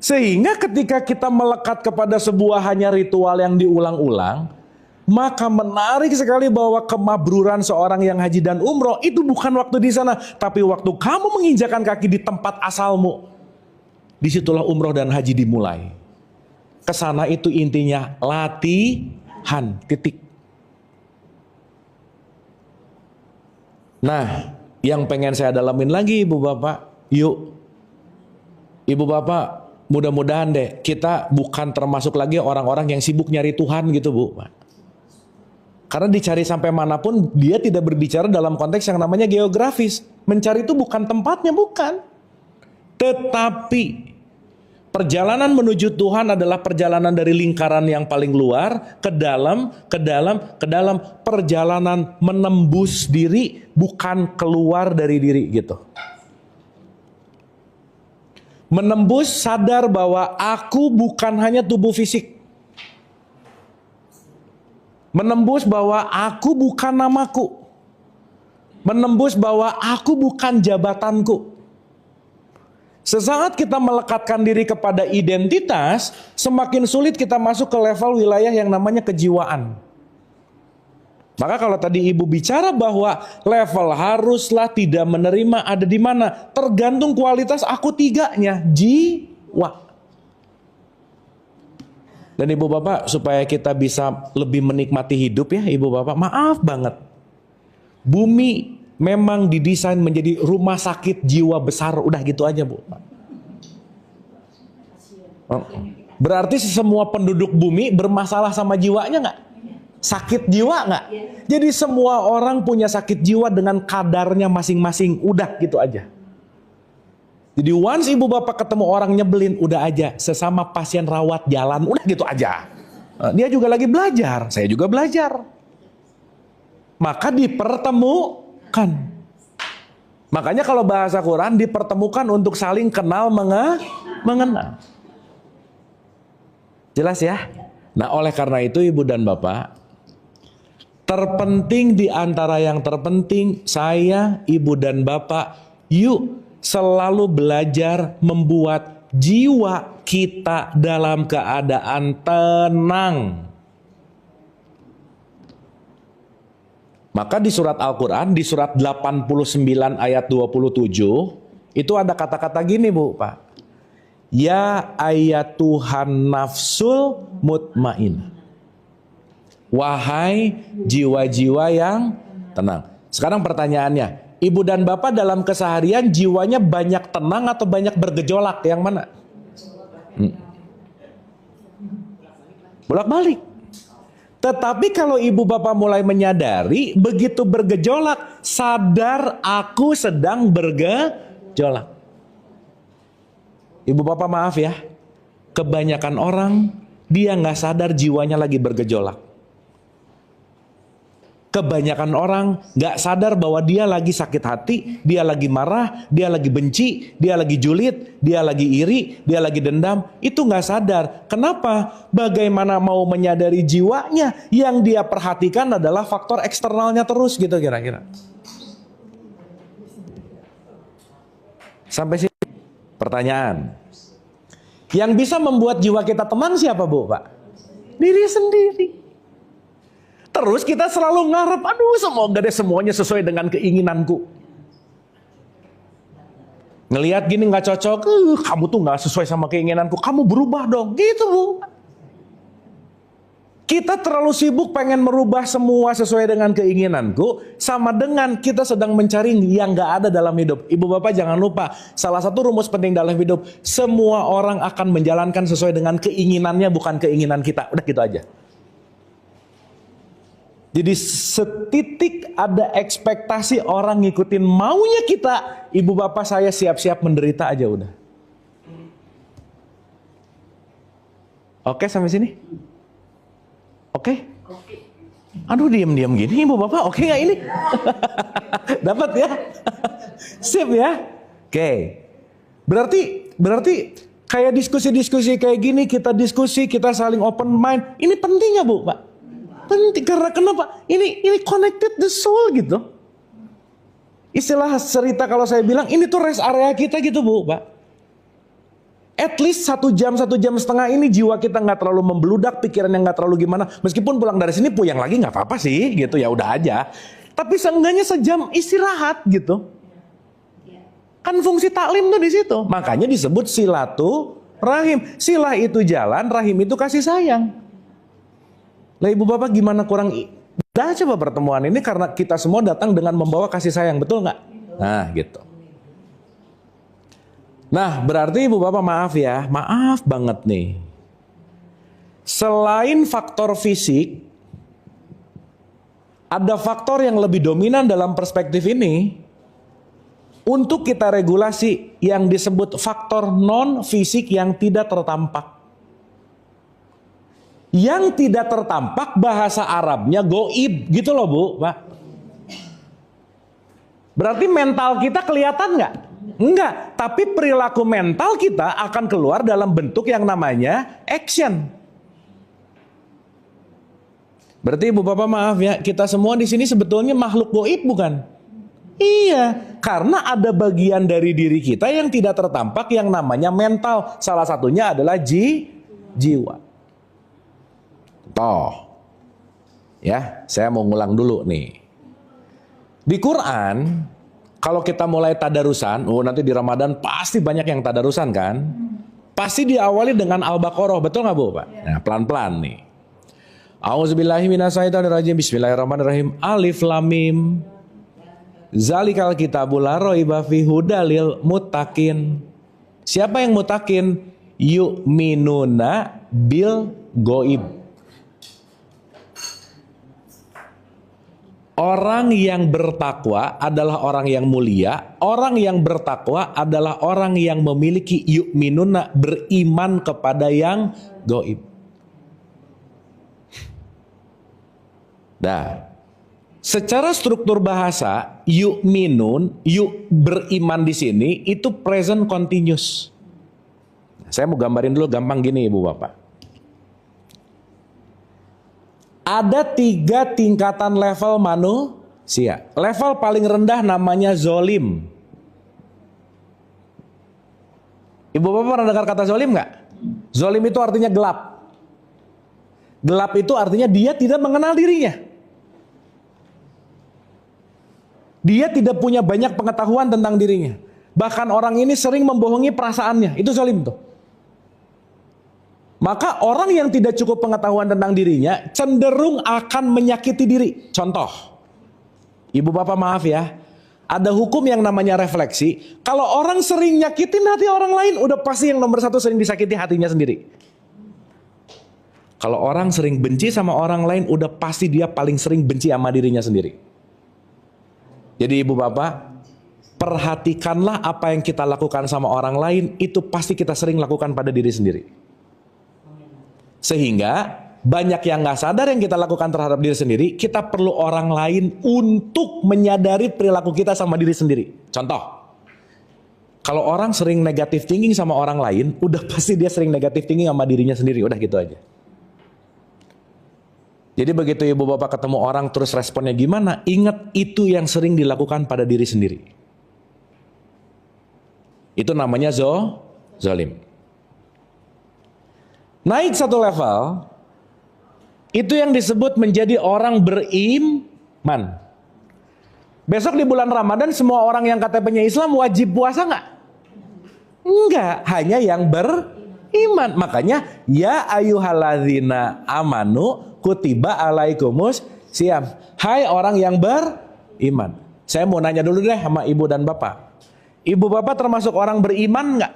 Sehingga ketika kita melekat kepada sebuah hanya ritual yang diulang-ulang, maka menarik sekali bahwa kemabruran seorang yang haji dan umroh itu bukan waktu di sana, tapi waktu kamu menginjakan kaki di tempat asalmu. Disitulah umroh dan haji dimulai. Kesana itu intinya latihan, titik. Nah, yang pengen saya dalamin lagi ibu bapak, yuk. Ibu bapak, mudah-mudahan deh kita bukan termasuk lagi orang-orang yang sibuk nyari Tuhan gitu bu, Pak. Karena dicari sampai manapun, dia tidak berbicara dalam konteks yang namanya geografis. Mencari itu bukan tempatnya, bukan. Tetapi perjalanan menuju Tuhan adalah perjalanan dari lingkaran yang paling luar ke dalam. Perjalanan menembus diri, bukan keluar dari diri gitu. Menembus sadar bahwa aku bukan hanya tubuh fisik. Menembus bahwa aku bukan namaku. Menembus bahwa aku bukan jabatanku. Sesaat kita melekatkan diri kepada identitas, semakin sulit kita masuk ke level wilayah yang namanya kejiwaan. Maka kalau tadi ibu bicara bahwa level haruslah tidak menerima ada di mana, tergantung kualitas aku tiganya, jiwa. Dan ibu bapak supaya kita bisa lebih menikmati hidup ya ibu bapak, maaf banget. Bumi memang didesain menjadi rumah sakit jiwa besar, udah gitu aja bu. Berarti semua penduduk bumi bermasalah sama jiwanya nggak? Sakit jiwa nggak? Jadi semua orang punya sakit jiwa dengan kadarnya masing-masing, udah gitu aja. Jadi once ibu bapak ketemu orang nyebelin, udah aja, sesama pasien rawat jalan, udah gitu aja. Dia juga lagi belajar, saya juga belajar. Maka dipertemukan. Makanya kalau bahasa Quran dipertemukan untuk saling kenal mengenal. Jelas ya? Nah oleh karena itu ibu dan bapak, terpenting di antara yang terpenting, saya, ibu dan bapak, yuk selalu belajar membuat jiwa kita dalam keadaan tenang. Maka di surat Al-Quran, di surat 89 ayat 27, itu ada kata-kata gini bu, Pak. Ya ayatuhan nafsul mutmain. Wahai jiwa-jiwa yang tenang. Sekarang pertanyaannya, Ibu dan bapak dalam keseharian jiwanya banyak tenang atau banyak bergejolak? Yang mana? Bolak-balik. Tetapi kalau ibu bapak mulai menyadari, begitu bergejolak, sadar aku sedang bergejolak. Ibu bapak maaf ya, kebanyakan orang dia nggak sadar jiwanya lagi bergejolak. Kebanyakan orang nggak sadar bahwa dia lagi sakit hati, dia lagi marah, dia lagi benci, dia lagi julid, dia lagi iri, dia lagi dendam. Itu nggak sadar. Kenapa? Bagaimana mau menyadari jiwanya? Yang dia perhatikan adalah faktor eksternalnya terus gitu kira-kira. Sampai sini pertanyaan. Yang bisa membuat jiwa kita tenang siapa, Bu, Pak? Diri sendiri. Terus kita selalu ngarep, aduh semoga deh semuanya sesuai dengan keinginanku. Ngelihat gini nggak cocok, kamu tuh nggak sesuai sama keinginanku, kamu berubah dong, gitu Bu. Kita terlalu sibuk pengen merubah semua sesuai dengan keinginanku, sama dengan kita sedang mencari yang nggak ada dalam hidup. Ibu bapak jangan lupa, salah satu rumus penting dalam hidup, semua orang akan menjalankan sesuai dengan keinginannya, bukan keinginan kita. Udah gitu aja. Jadi setitik ada ekspektasi orang ngikutin maunya kita, ibu bapak saya siap-siap menderita aja udah. Oke sampai sini? Oke? Aduh diam-diam gini ibu bapak, oke nggak ini? Dapat ya? Sip ya? Oke. Berarti kayak diskusi-diskusi kayak gini, kita diskusi, kita saling open mind. Ini penting nggak Bu, Pak? Penting, karena kenapa? Ini connected the soul gitu. Istilah cerita kalau saya bilang, ini tuh rest area kita gitu Bu, Pak. At least 1 jam, 1,5 jam ini jiwa kita nggak terlalu membeludak, pikirannya nggak terlalu gimana. Meskipun pulang dari sini puyeng lagi nggak apa-apa sih, gitu ya udah aja. Tapi seenggaknya sejam istirahat gitu. Kan fungsi taklim tuh di situ. Makanya disebut silaturahim. Silah itu jalan, rahim itu kasih sayang. Lah ibu bapak gimana kurang? Dah coba pertemuan ini karena kita semua datang dengan membawa kasih sayang, betul nggak? Nah gitu. Nah berarti ibu bapak maaf ya, maaf banget nih. Selain faktor fisik, ada faktor yang lebih dominan dalam perspektif ini. Untuk kita regulasi yang disebut faktor non fisik yang tidak tertampak. Yang tidak tertampak bahasa Arabnya goib gitu loh Bu, Pak. Berarti mental kita kelihatan nggak? Enggak, tapi perilaku mental kita akan keluar dalam bentuk yang namanya action. Berarti Ibu Bapak maaf ya, kita semua di sini sebetulnya makhluk goib bukan? Iya, karena ada bagian dari diri kita yang tidak tertampak yang namanya mental. Salah satunya adalah jiwa. Toh, ya, saya mau ngulang dulu nih. Di Quran, kalau kita mulai tadarusan, nanti di Ramadan pasti banyak yang tadarusan kan? Pasti diawali dengan Al-Baqarah, betul nggak Bu, Pak? Nah, pelan-pelan nih. A'udzubillahi minasyaitonirrajim. Bismillahirrahmanirrahim. Alif Lam Mim. Zalikal kitabul la raiba fihi hudalil muttaqin. Siapa yang muttaqin? Yu'minuna bil ghaib. Orang yang bertakwa adalah orang yang mulia. Orang yang bertakwa adalah orang yang memiliki yu'minuna, beriman kepada yang gaib. Nah, secara struktur bahasa, yu'minun, beriman di sini itu present continuous. Saya mau gambarin dulu gampang gini Ibu Bapak. Ada 3 tingkatan level manusia. Level paling rendah namanya zolim. Ibu bapak pernah dengar kata zolim nggak? Zolim itu artinya gelap. Gelap itu artinya dia tidak mengenal dirinya. Dia tidak punya banyak pengetahuan tentang dirinya. Bahkan orang ini sering membohongi perasaannya. Itu zolim tuh. Maka orang yang tidak cukup pengetahuan tentang dirinya cenderung akan menyakiti diri. Contoh, ibu bapak maaf ya, Ada hukum yang namanya refleksi. Kalau orang sering nyakitin hati orang lain, udah pasti yang nomor satu sering disakiti hatinya sendiri. Kalau orang sering benci sama orang lain, udah pasti dia paling sering benci sama dirinya sendiri. Jadi ibu bapak, perhatikanlah apa yang kita lakukan sama orang lain, itu pasti kita sering lakukan pada diri sendiri. Sehingga banyak yang gak sadar yang kita lakukan terhadap diri sendiri, kita perlu orang lain untuk menyadari perilaku kita sama diri sendiri. Contoh, kalau orang sering negatif thinking sama orang lain, udah pasti dia sering negatif thinking sama dirinya sendiri, udah gitu aja. Jadi begitu ibu bapak ketemu orang terus responnya gimana, ingat itu yang sering dilakukan pada diri sendiri. Itu namanya zalim. Naik satu level, itu yang disebut menjadi orang beriman. Besok di bulan Ramadan semua orang yang KTP-nya Islam wajib puasa nggak? Enggak, hanya yang beriman. Makanya ya ayyuhalladzina amanu kutiba alaikumus syiyam. Hai orang yang beriman. Saya mau nanya dulu deh sama ibu dan bapak. Ibu bapak termasuk orang beriman nggak?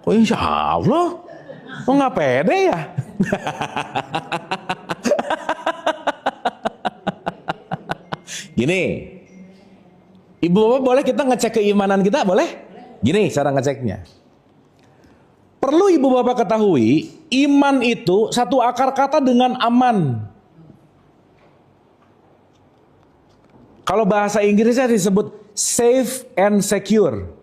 Oh insya Allah. Oh nggak pede ya? Gini, ibu bapak boleh kita ngecek keimanan kita, boleh? Gini cara ngeceknya. Perlu ibu bapak ketahui, iman itu satu akar kata dengan aman. Kalau bahasa Inggrisnya disebut safe and secure.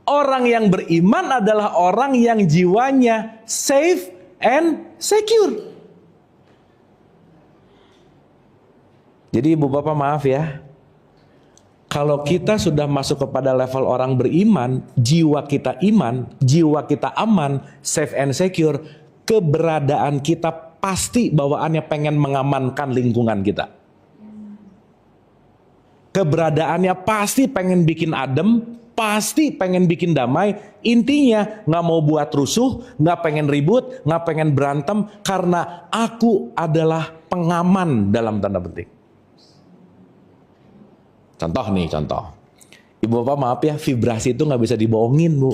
Orang yang beriman adalah orang yang jiwanya safe and secure. Jadi ibu bapak maaf ya, kalau kita sudah masuk kepada level orang beriman, jiwa kita iman, jiwa kita aman, safe and secure, keberadaan kita pasti bawaannya pengen mengamankan lingkungan kita. Keberadaannya pasti pengen bikin adem, pasti pengen bikin damai. Intinya gak mau buat rusuh, gak pengen ribut, gak pengen berantem, karena aku adalah pengaman dalam tanda petik. Contoh nih, contoh. Ibu bapak maaf ya, vibrasi itu gak bisa dibohongin bu.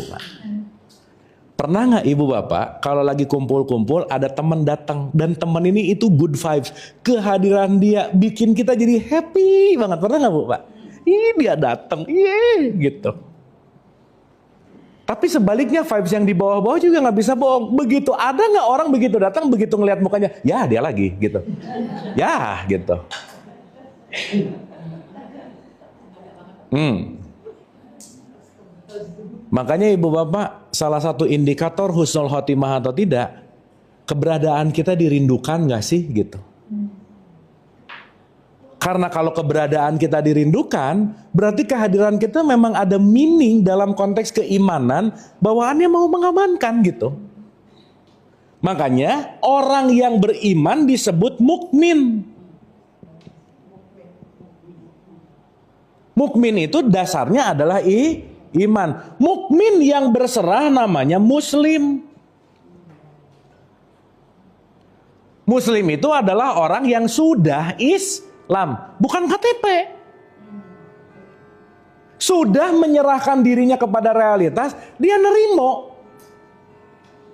Pernah gak ibu bapak kalau lagi kumpul-kumpul ada teman datang, dan teman ini itu good vibes, kehadiran dia bikin kita jadi happy banget. Pernah gak bu pak? Ih dia datang, gitu. Tapi sebaliknya vibes yang di bawah-bawah juga gak bisa bohong. Begitu ada gak orang begitu datang, begitu ngelihat mukanya, ya dia lagi gitu. Ya gitu. Makanya ibu bapak, salah satu indikator husnul khotimah atau tidak, keberadaan kita dirindukan gak sih gitu. Karena kalau keberadaan kita dirindukan, berarti kehadiran kita memang ada meaning dalam konteks keimanan, bawaannya mau mengamankan gitu. Makanya orang yang beriman disebut mukmin. Mukmin itu dasarnya adalah iman. Mukmin yang berserah namanya muslim. Muslim itu adalah orang yang sudah Islam, bukan KTP. Sudah menyerahkan dirinya kepada realitas, dia nerimo.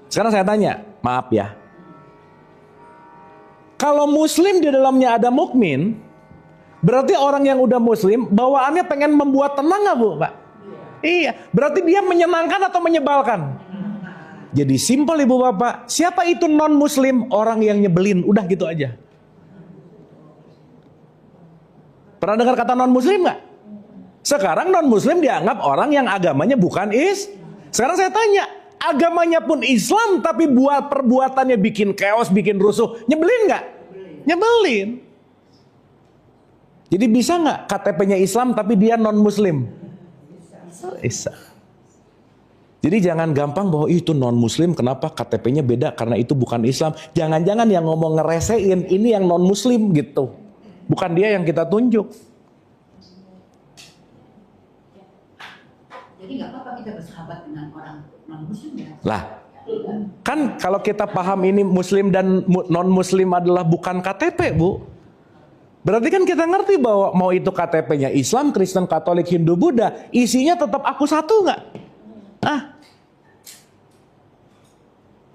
Sekarang saya tanya, maaf ya. Kalau muslim di dalamnya ada mukmin, berarti orang yang udah muslim bawaannya pengen membuat tenang gak bu pak? Iya, berarti dia menyenangkan atau menyebalkan? Jadi simpel ibu bapak, siapa itu non muslim? Orang yang nyebelin, udah gitu aja. Pernah dengar kata non muslim gak? Sekarang non muslim dianggap orang yang agamanya bukan Sekarang saya tanya, agamanya pun Islam tapi buat perbuatannya bikin chaos, bikin rusuh, nyebelin gak? Nyebelin. Jadi bisa nggak KTP-nya Islam tapi dia non-Muslim? Bisa. Jadi jangan gampang bahwa itu non-Muslim, kenapa KTP-nya beda? Karena itu bukan Islam. Jangan-jangan yang ngomong ngeresein ini yang non-Muslim gitu. Bukan dia yang kita tunjuk. Jadi nggak apa-apa kita bersahabat dengan orang non-Muslim ya? Lah, kan kalau kita paham ini Muslim dan non-Muslim adalah bukan KTP bu. Berarti kan kita ngerti bahwa mau itu KTP-nya Islam, Kristen, Katolik, Hindu, Buddha, isinya tetap aku satu nggak? Ah,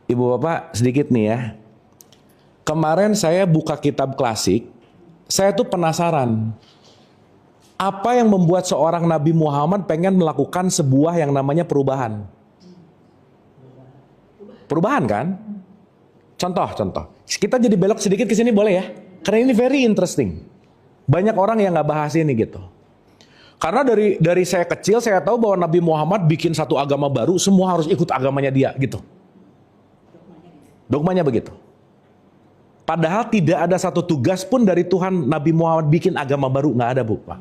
Ibu Bapak sedikit nih ya. Kemarin saya buka kitab klasik, saya tuh penasaran. Apa yang membuat seorang Nabi Muhammad pengen melakukan sebuah yang namanya perubahan? Perubahan kan? Contoh. Kita jadi belok sedikit ke sini boleh ya? Karena ini very interesting. Banyak orang yang nggak bahas ini gitu. Karena dari saya kecil saya tahu bahwa Nabi Muhammad bikin satu agama baru, semua harus ikut agamanya dia gitu. Dogmanya begitu. Padahal tidak ada satu tugas pun dari Tuhan Nabi Muhammad bikin agama baru, nggak ada Bu Pak.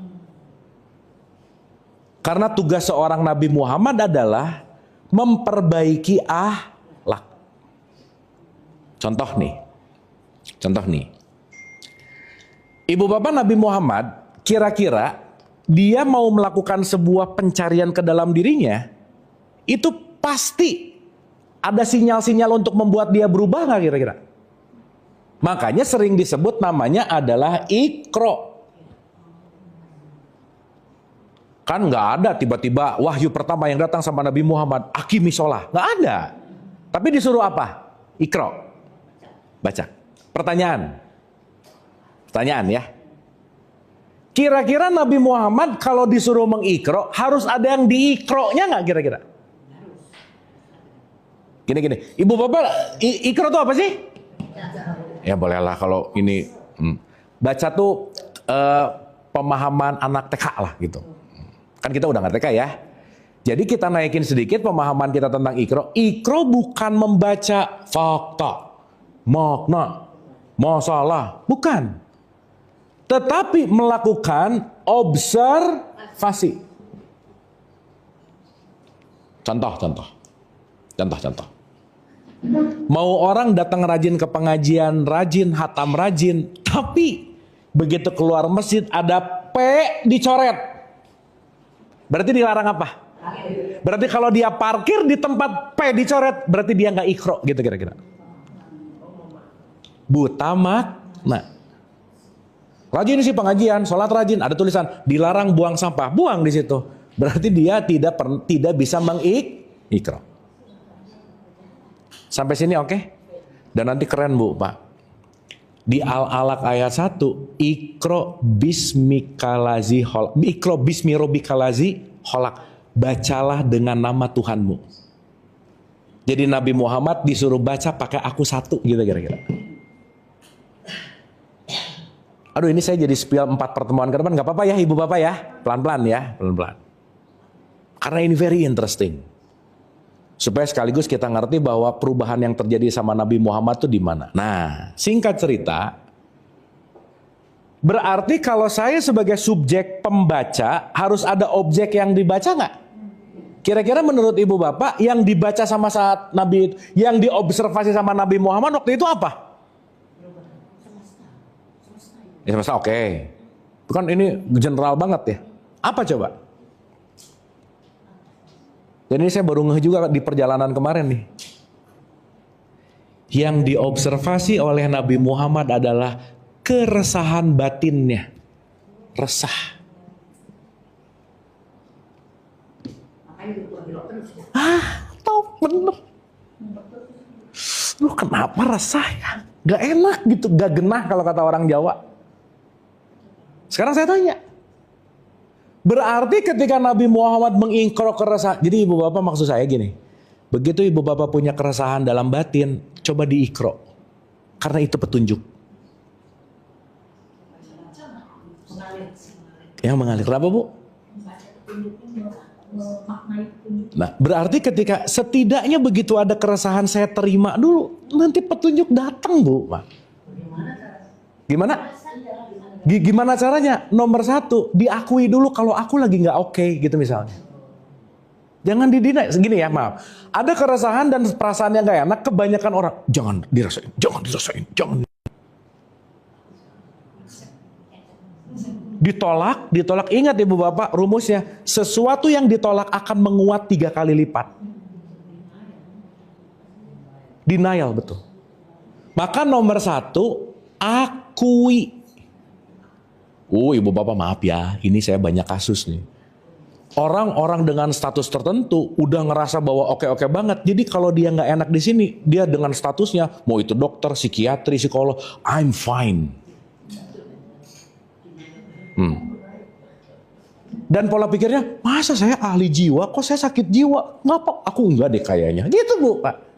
Karena tugas seorang Nabi Muhammad adalah memperbaiki akhlak. Contoh nih. Ibu Bapak Nabi Muhammad kira-kira dia mau melakukan sebuah pencarian ke dalam dirinya, itu pasti ada sinyal-sinyal untuk membuat dia berubah nggak kira-kira? Makanya sering disebut namanya adalah Iqra. Kan nggak ada tiba-tiba wahyu pertama yang datang sama Nabi Muhammad, Aqimi sholah. Nggak ada. Tapi disuruh apa? Iqra. Baca. Pertanyaan ya. Kira-kira Nabi Muhammad kalau disuruh mengikro, harus ada yang diikro-nya nggak kira-kira? Gini. Ibu Bapak, ikro itu apa sih? Ya bolehlah kalau ini. Baca tuh pemahaman anak TK lah gitu. Kan kita udah nggak TK ya. Jadi kita naikin sedikit pemahaman kita tentang ikro. Ikro bukan membaca fakta, makna, masalah. Bukan. Tetapi melakukan observasi. Contoh. Mau orang datang rajin ke pengajian, rajin hatam rajin, tapi begitu keluar masjid ada P dicoret. Berarti dilarang apa? Berarti kalau dia parkir di tempat P dicoret, berarti dia nggak ikhro gitu kira-kira. Buta makna. Rajin sih pengajian, sholat rajin, ada tulisan dilarang buang sampah, buang di situ. Berarti dia tidak bisa mengikro. Sampai sini oke? Dan nanti keren Bu Pak. Di Al-Alaq ayat 1, Iqra bismikalazi holak. Iqra bismi robikalazi holak. Bacalah dengan nama Tuhanmu. Jadi Nabi Muhammad disuruh baca pakai aku satu gitu kira-kira. Aduh ini saya jadi spill 4 pertemuan ke depan, gak apa-apa ya Ibu Bapak ya, pelan-pelan ya, pelan-pelan. Karena ini very interesting. Supaya sekaligus kita ngerti bahwa perubahan yang terjadi sama Nabi Muhammad itu di mana. Nah, singkat cerita, berarti kalau saya sebagai subjek pembaca harus ada objek yang dibaca nggak? Kira-kira menurut Ibu Bapak yang dibaca sama saat Nabi, yang diobservasi sama Nabi Muhammad waktu itu apa? Ya semesta oke. Itu kan ini general banget ya. Apa coba? Dan ini saya baru ngeh juga di perjalanan kemarin nih. Yang diobservasi oleh Nabi Muhammad adalah keresahan batinnya. Resah. Tahu bener. Lu kenapa resah ya? Gak enak gitu, gak genah kalau kata orang Jawa. Sekarang saya tanya. Berarti ketika Nabi Muhammad mengingkro keresahan. Jadi Ibu Bapak maksud saya gini. Begitu Ibu Bapak punya keresahan dalam batin, coba diikro. Karena itu petunjuk. Yang mengalir. Kenapa Bu? Nah, berarti ketika setidaknya begitu ada keresahan saya terima dulu. Nanti petunjuk datang Bu. Gimana? Gimana caranya? Nomor 1, diakui dulu kalau aku lagi nggak oke, gitu misalnya. Jangan didinai. Segini ya, maaf. Ada keresahan dan perasaan yang nggak enak, kebanyakan orang jangan dirasain. Ditolak. Ingat Ibu Bapak, rumusnya sesuatu yang ditolak akan menguat 3 kali lipat. Denial betul. Maka nomor 1, akui. Ibu bapak maaf ya, ini saya banyak kasus nih. Orang-orang dengan status tertentu udah ngerasa bahwa oke-oke banget. Jadi kalau dia nggak enak di sini, dia dengan statusnya, mau itu dokter, psikiatri, psikolog, I'm fine. Dan pola pikirnya, masa saya ahli jiwa, kok saya sakit jiwa? Ngapa? Aku enggak deh kayaknya. Gitu Bu, Pak.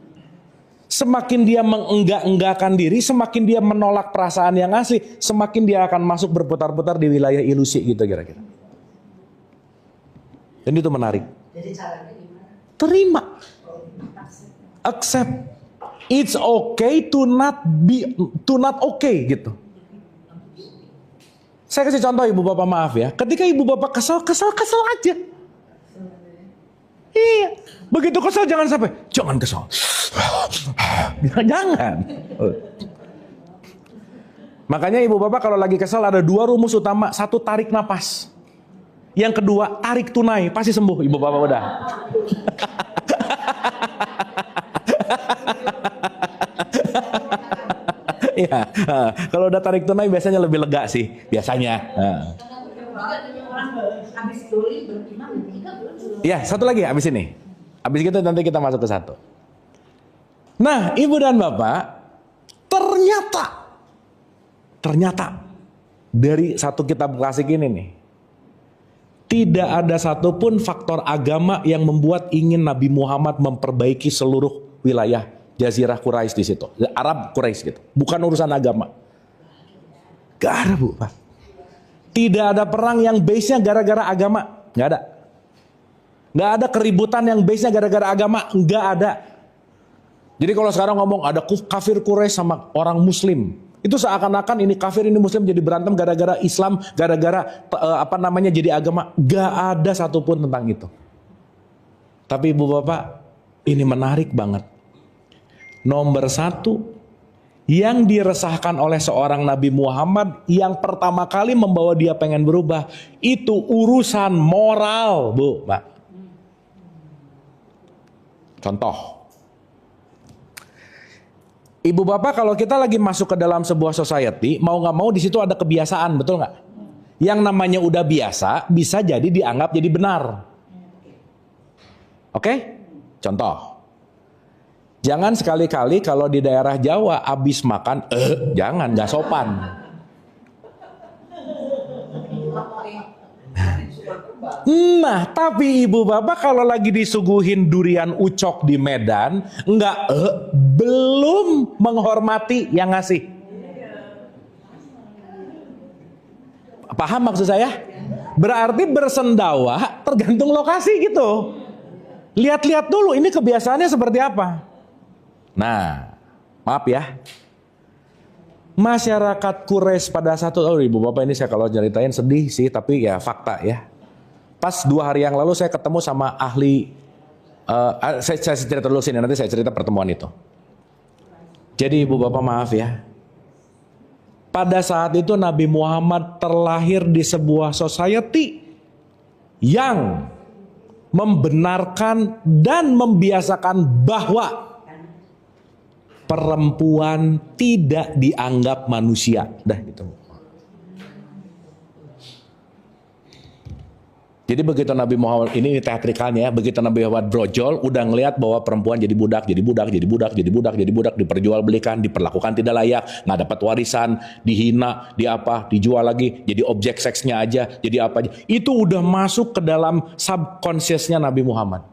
Semakin dia mengenggak-enggakkan diri, semakin dia menolak perasaan yang asli, semakin dia akan masuk berputar-putar di wilayah ilusi gitu kira-kira. Dan itu menarik. Jadi caranya gimana? Terima. Accept. It's okay to not okay gitu. Saya kasih contoh ibu bapak, maaf ya. Ketika ibu bapak kesel aja. Iya. Begitu kesel jangan sampai, jangan kesel. Jangan. Makanya ibu bapak kalau lagi kesel ada 2 rumus utama. 1, tarik napas. Yang kedua, tarik tunai. Pasti sembuh ibu bapak udah. Iya, kalau udah tarik tunai biasanya lebih lega sih, biasanya. Iya, satu lagi habis ini. Habis itu nanti kita masuk ke 1. Nah, ibu dan bapak, ternyata dari 1 kitab klasik ini nih, tidak ada satupun faktor agama yang membuat ingin Nabi Muhammad memperbaiki seluruh wilayah Jazirah Quraisy di situ, Arab Quraisy gitu. Bukan urusan agama. Gak ada Bu, Pak. Tidak ada perang yang base-nya gara-gara agama, gak ada. Gak ada keributan yang base-nya gara-gara agama, gak ada. Jadi kalau sekarang ngomong ada kafir Quraisy sama orang Muslim, itu seakan-akan ini kafir ini Muslim jadi berantem gara-gara Islam, gara-gara jadi agama. Gak ada satupun tentang itu. Tapi Ibu Bapak, ini menarik banget. Nomor 1 yang diresahkan oleh seorang Nabi Muhammad yang pertama kali membawa dia pengen berubah itu urusan moral, Bu, Pak. Contoh, Ibu Bapak kalau kita lagi masuk ke dalam sebuah society, mau nggak mau di situ ada kebiasaan, betul nggak? Yang namanya udah biasa bisa jadi dianggap jadi benar. Oke? Contoh. Jangan sekali-kali kalau di daerah Jawa habis makan, jangan, gak sopan. Nah, tapi ibu bapak kalau lagi disuguhin durian ucok di Medan, belum menghormati yang ngasih. Paham maksud saya? Berarti bersendawa tergantung lokasi gitu. Lihat-lihat dulu ini kebiasaannya seperti apa. Nah, maaf ya, masyarakat Quraisy pada ibu bapak ini saya kalau ceritain sedih sih, tapi ya fakta ya. Pas 2 hari yang lalu saya ketemu sama ahli, saya cerita dulu sini, nanti saya cerita pertemuan itu. Jadi ibu bapak maaf ya, pada saat itu Nabi Muhammad terlahir di sebuah society yang membenarkan dan membiasakan bahwa perempuan tidak dianggap manusia. Dah gitu. Jadi begitu Nabi Muhammad, ini teatrikalnya, begitu Nabi Muhammad brojol, udah ngelihat bahwa perempuan jadi budak, diperjualbelikan, diperlakukan tidak layak, nggak dapat warisan, dihina, dijual lagi, jadi objek seksnya aja, jadi apa aja. Itu udah masuk ke dalam subconsciousnya Nabi Muhammad.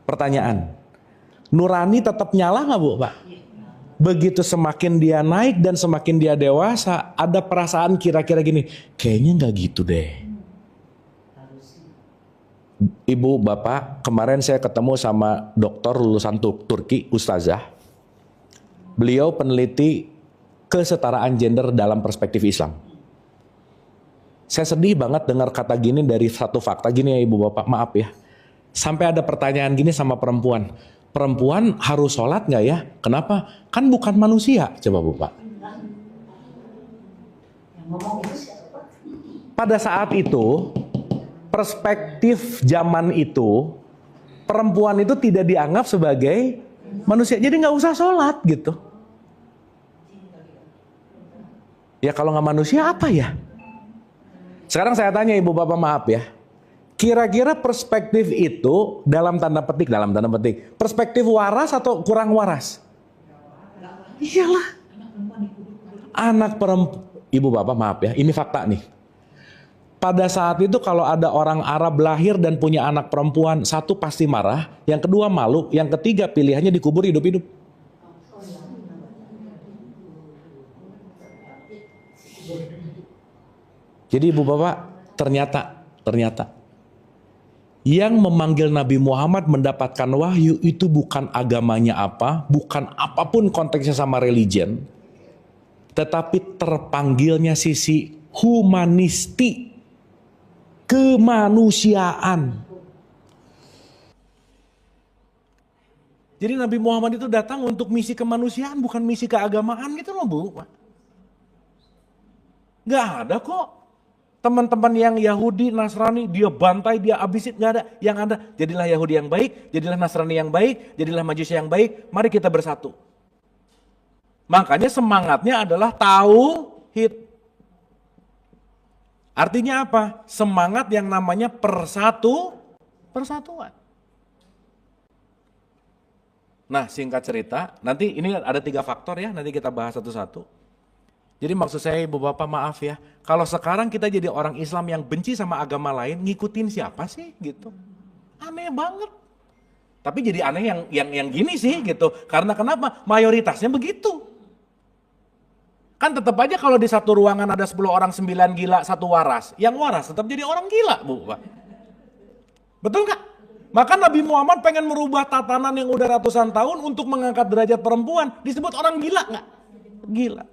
Pertanyaan, nurani tetap nyala nggak Bu, Pak? Begitu semakin dia naik dan semakin dia dewasa, ada perasaan kira-kira gini, kayaknya nggak gitu deh. Ibu, Bapak, kemarin saya ketemu sama dokter lulusan Turki, Ustazah. Beliau peneliti kesetaraan gender dalam perspektif Islam. Saya sedih banget dengar kata gini dari satu fakta gini ya Ibu, Bapak, maaf ya. Sampai ada pertanyaan gini sama perempuan. Perempuan harus sholat nggak ya? Kenapa? Kan bukan manusia. Coba Bapak. Pada saat itu, perspektif zaman itu, perempuan itu tidak dianggap sebagai manusia. Jadi nggak usah sholat gitu. Ya kalau nggak manusia apa ya? Sekarang saya tanya ibu bapak, maaf ya. Kira-kira perspektif itu dalam tanda petik, perspektif waras atau kurang waras? Iyalah. Anak perempuan, ibu bapak maaf ya, ini fakta nih. Pada saat itu kalau ada orang Arab lahir dan punya anak perempuan, satu pasti marah, yang kedua malu, yang ketiga pilihannya dikubur hidup-hidup. Jadi ibu bapak, ternyata yang memanggil Nabi Muhammad mendapatkan wahyu itu bukan agamanya apa, bukan apapun konteksnya sama religion, tetapi terpanggilnya sisi humanisti, kemanusiaan. Jadi Nabi Muhammad itu datang untuk misi kemanusiaan, bukan misi keagamaan gitu loh Bu. Gak ada kok. Teman-teman yang Yahudi, Nasrani, dia bantai, dia abisin, gak ada. Yang ada, jadilah Yahudi yang baik, jadilah Nasrani yang baik, jadilah Majusi yang baik, mari kita bersatu. Makanya semangatnya adalah tauhid. Artinya apa? Semangat yang namanya persatuan. Nah singkat cerita, nanti ini ada 3 faktor ya, nanti kita bahas satu-satu. Jadi maksud saya ibu bapak maaf ya, kalau sekarang kita jadi orang Islam yang benci sama agama lain, ngikutin siapa sih gitu? Aneh banget. Tapi jadi aneh yang gini sih gitu. Karena kenapa? Mayoritasnya begitu. Kan tetap aja kalau di satu ruangan ada 10 orang, 9 gila, 1 waras. Yang waras tetap jadi orang gila Bu Pak. Betul nggak? Maka Nabi Muhammad pengen merubah tatanan yang udah ratusan tahun untuk mengangkat derajat perempuan. Disebut orang gila nggak? Gila.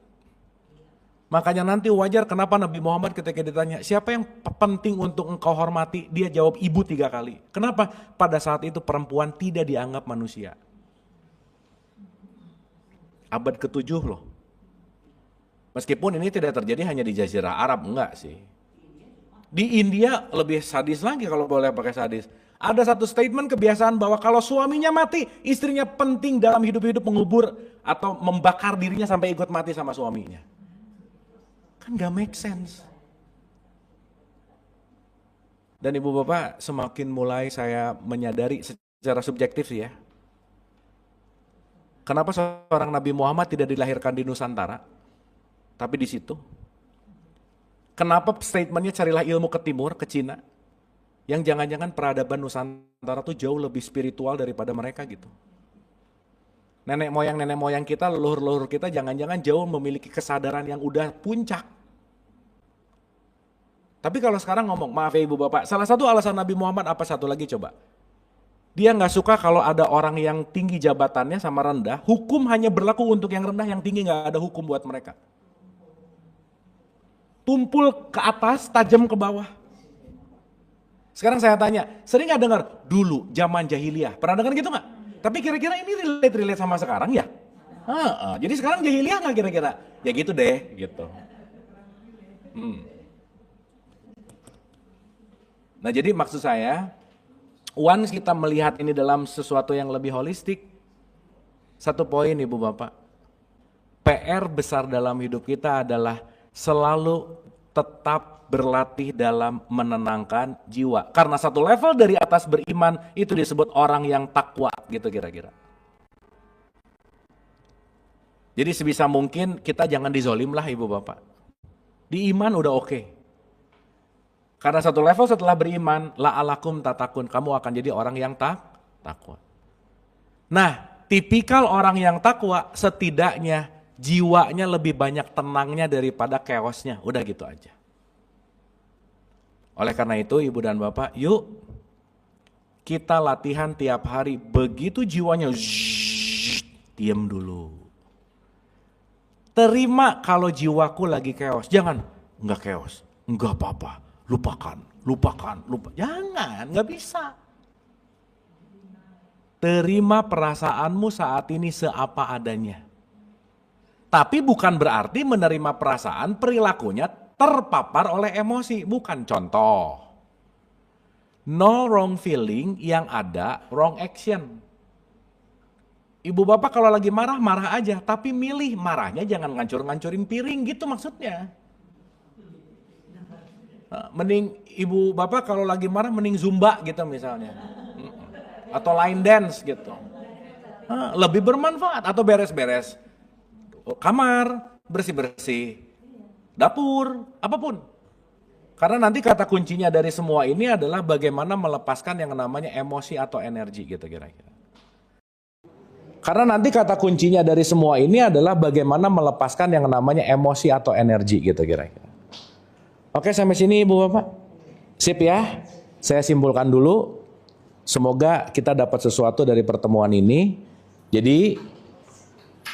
Makanya nanti wajar kenapa Nabi Muhammad ketika ditanya, siapa yang penting untuk engkau hormati? Dia jawab ibu 3 kali. Kenapa? Pada saat itu perempuan tidak dianggap manusia. Abad ke-7 loh. Meskipun ini tidak terjadi hanya di Jazirah Arab, enggak sih. Di India lebih sadis lagi kalau boleh pakai sadis. Ada satu statement kebiasaan bahwa kalau suaminya mati, istrinya penting dalam hidup-hidup mengubur atau membakar dirinya sampai ikut mati sama suaminya. Kan gak make sense. Dan ibu bapak semakin mulai saya menyadari secara subjektif sih ya. Kenapa seorang Nabi Muhammad tidak dilahirkan di Nusantara? Tapi di situ. Kenapa statementnya carilah ilmu ke timur, ke Cina? Yang jangan-jangan peradaban Nusantara tuh jauh lebih spiritual daripada mereka gitu. Nenek moyang kita, leluhur-leluhur kita jangan-jangan jauh memiliki kesadaran yang udah puncak. Tapi kalau sekarang ngomong, maaf ya ibu bapak, salah satu alasan Nabi Muhammad apa satu lagi coba? Dia nggak suka kalau ada orang yang tinggi jabatannya sama rendah, hukum hanya berlaku untuk yang rendah, yang tinggi nggak ada hukum buat mereka. Tumpul ke atas, tajam ke bawah. Sekarang saya tanya, sering nggak dengar dulu zaman jahiliyah? Pernah dengar gitu nggak? Tapi kira-kira ini relate sama sekarang ya? Jadi sekarang jahiliyah nggak kira-kira? Ya gitu deh, gitu. Nah jadi maksud saya, once kita melihat ini dalam sesuatu yang lebih holistik, satu poin ibu bapak, PR besar dalam hidup kita adalah selalu tetap berlatih dalam menenangkan jiwa. Karena satu level dari atas beriman itu disebut orang yang takwa gitu kira-kira. Jadi sebisa mungkin kita jangan dizolim lah ibu bapak. Di iman udah oke. Karena satu level setelah beriman, la'alakum tatakun, kamu akan jadi orang yang takwa. Nah, tipikal orang yang takwa setidaknya jiwanya lebih banyak tenangnya daripada chaosnya. Udah gitu aja. Oleh karena itu ibu dan bapak, yuk kita latihan tiap hari. Begitu jiwanya diam dulu. Terima kalau jiwaku lagi chaos. Jangan, enggak chaos, enggak apa-apa, lupakan. Jangan, enggak bisa. Terima perasaanmu saat ini seapa adanya. Tapi bukan berarti menerima perasaan perilakunya terpapar oleh emosi, bukan. Contoh, no wrong feeling, yang ada wrong action. Ibu bapak kalau lagi marah, marah aja. Tapi milih marahnya jangan ngancur-ngancurin piring gitu maksudnya. Mending ibu bapak kalau lagi marah mending zumba gitu misalnya. Atau line dance gitu. Lebih bermanfaat. Atau beres-beres kamar, bersih-bersih dapur, apapun. Karena nanti kata kuncinya dari semua ini adalah bagaimana melepaskan yang namanya emosi atau energi gitu kira-kira. Karena nanti kata kuncinya dari semua ini adalah bagaimana melepaskan yang namanya emosi atau energi gitu kira-kira. Oke, sampai sini Ibu Bapak. Sip ya. Saya simpulkan dulu. Semoga kita dapat sesuatu dari pertemuan ini. Jadi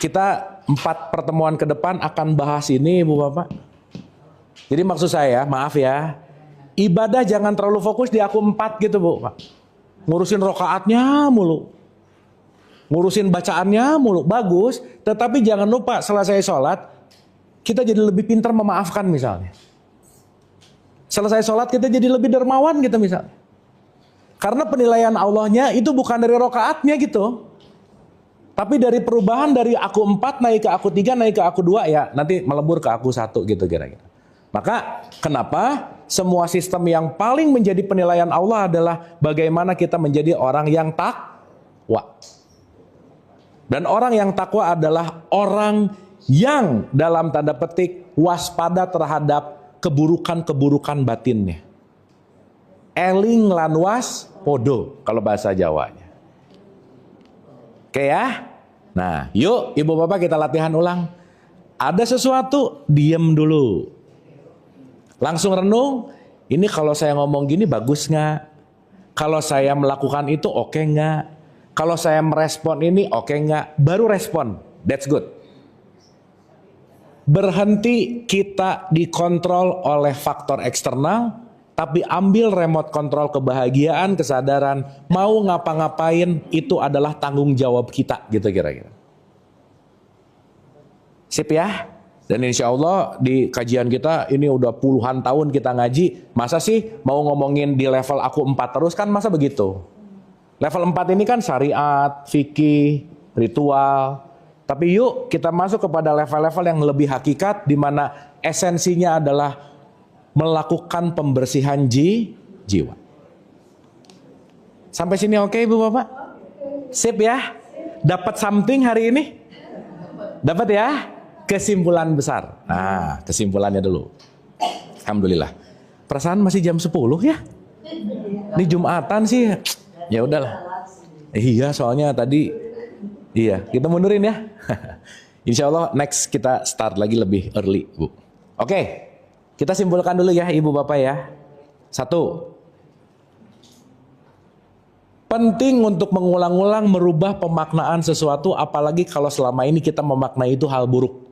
kita 4 pertemuan ke depan akan bahas ini Ibu Bapak. Jadi maksud saya, maaf ya, ibadah jangan terlalu fokus di aku 4 gitu Bu. Ngurusin rokaatnya mulu. Ngurusin bacaannya mulu, bagus, tetapi jangan lupa selesai sholat, kita jadi lebih pintar memaafkan misalnya. Selesai sholat kita jadi lebih dermawan gitu misalnya. Karena penilaian Allahnya itu bukan dari rokaatnya gitu. Tapi dari perubahan dari aku 4 naik ke aku 3, naik ke aku 2 ya, nanti melebur ke aku 1 gitu kira-kira. Maka kenapa semua sistem yang paling menjadi penilaian Allah adalah bagaimana kita menjadi orang yang takwa. Dan orang yang takwa adalah orang yang dalam tanda petik waspada terhadap keburukan-keburukan batinnya. Eling lan podo kalau bahasa Jawanya. Oke ya? Nah, yuk Ibu Bapak kita latihan ulang. Ada sesuatu, diem dulu. Langsung renung, ini kalau saya ngomong gini bagus nggak? Kalau saya melakukan itu oke nggak? Kalau saya merespon ini oke nggak? Baru respon, that's good. Berhenti kita dikontrol oleh faktor eksternal, tapi ambil remote kontrol kebahagiaan, kesadaran, mau ngapa-ngapain itu adalah tanggung jawab kita, gitu kira-kira. Sip ya? Dan insya Allah di kajian kita ini udah puluhan tahun kita ngaji, masa sih mau ngomongin di level aku 4 terus kan masa begitu? Level 4 ini kan syariat, fikih, ritual. Tapi yuk kita masuk kepada level-level yang lebih hakikat di mana esensinya adalah melakukan pembersihan jiwa. Sampai sini oke Ibu Bapak? Sip ya? Dapat something hari ini? Dapat ya? Kesimpulan besar. Nah, kesimpulannya dulu. Alhamdulillah. Perasaan masih jam 10 ya? Ini Jumatan sih. Ya udahlah. Iya, soalnya tadi iya, kita mundurin ya. Insya Allah next kita start lagi lebih early, Bu. Oke. Kita simpulkan dulu ya Ibu Bapak ya. 1. Penting untuk mengulang-ulang merubah pemaknaan sesuatu apalagi kalau selama ini kita memaknai itu hal buruk.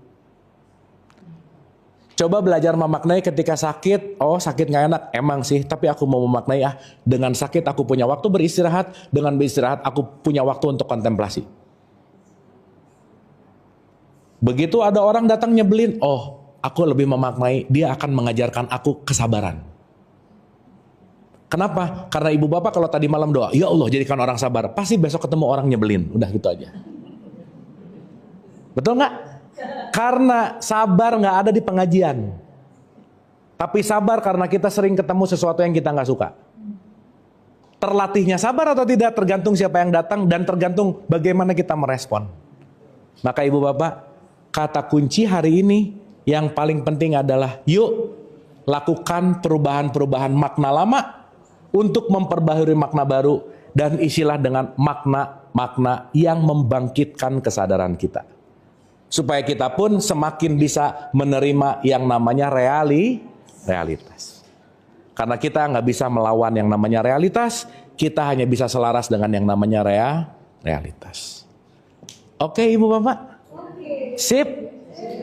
Coba belajar memaknai ketika sakit, oh sakit gak enak, emang sih, tapi aku mau memaknai dengan sakit aku punya waktu beristirahat, dengan beristirahat aku punya waktu untuk kontemplasi. Begitu ada orang datang nyebelin, oh aku lebih memaknai, dia akan mengajarkan aku kesabaran. Kenapa? Karena Ibu Bapak kalau tadi malam doa, ya Allah jadikan orang sabar, pasti besok ketemu orang nyebelin, udah gitu aja. Betul gak? Karena sabar gak ada di pengajian. Tapi sabar karena kita sering ketemu sesuatu yang kita gak suka. Terlatihnya sabar atau tidak tergantung siapa yang datang dan tergantung bagaimana kita merespon. Maka Ibu Bapak, kata kunci hari ini yang paling penting adalah yuk lakukan perubahan-perubahan makna lama untuk memperbaharui makna baru dan isilah dengan makna-makna yang membangkitkan kesadaran kita. Supaya kita pun semakin bisa menerima yang namanya realitas. Karena kita nggak bisa melawan yang namanya realitas, kita hanya bisa selaras dengan yang namanya realitas. Oke Ibu Bapak? Sip?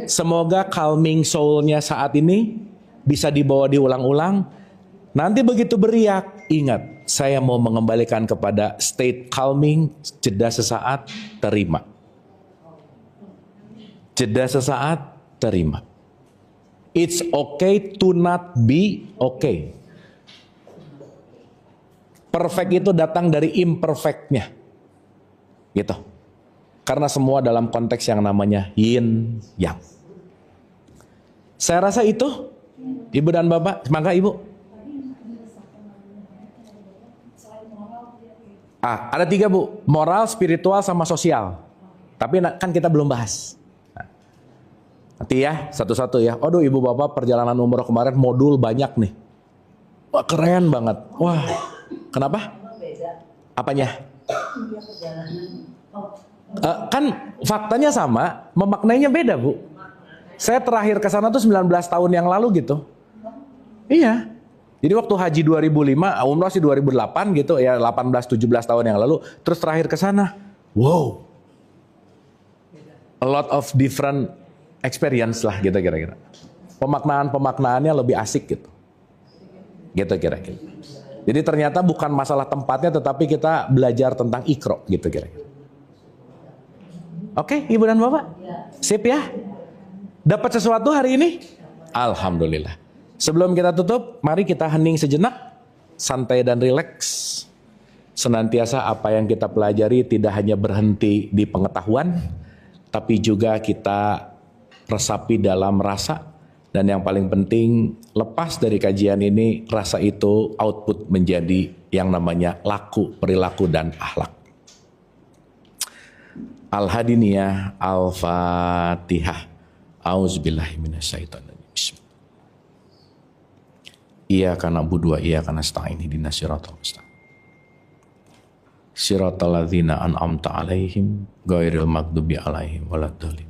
Semoga calming soul-nya saat ini bisa dibawa diulang-ulang. Nanti begitu beriak, ingat, saya mau mengembalikan kepada state calming, jeda sesaat, terima. Jeda sesaat, terima. It's okay to not be okay. Perfect itu datang dari imperfectnya. Gitu. Karena semua dalam konteks yang namanya yin yang. Saya rasa itu, Ibu dan Bapak, maka Ibu. Ada 3 Bu, moral, spiritual, sama sosial. Tapi kan kita belum bahas. Nanti ya, satu-satu ya. Aduh Ibu Bapak, perjalanan umroh kemarin modul banyak nih. Wah keren banget. Wah, kenapa? Apanya? Kan faktanya sama, memaknainya beda Bu. Saya terakhir ke sana tuh 19 tahun yang lalu gitu. Iya. Jadi waktu haji 2005, umroh sih 2008 gitu ya, 18-17 tahun yang lalu. Terus terakhir ke sana, wow. A lot of different experience lah gitu kira-kira. Pemaknaannya lebih asik gitu. Gitu kira-kira. Jadi ternyata bukan masalah tempatnya, tetapi kita belajar tentang Iqra gitu kira-kira. Oke, Ibu dan Bapak? Sip ya? Dapat sesuatu hari ini? Alhamdulillah. Sebelum kita tutup, mari kita hening sejenak, santai dan rileks. Senantiasa apa yang kita pelajari tidak hanya berhenti di pengetahuan, tapi juga kita resapi dalam rasa. Dan yang paling penting, lepas dari kajian ini, rasa itu output menjadi yang namanya laku, perilaku, dan akhlak. Al-Hadiniyah, Al-Fatihah. Auzubillahi minasyaitonir rajim. Bismillah. Iyyaka na'budu wa iyyaka nasta'in ihdinas siratal mustaqim. Siratal ladzina an'amta 'alaihim ghairil maghdubi 'alaihim waladdallin.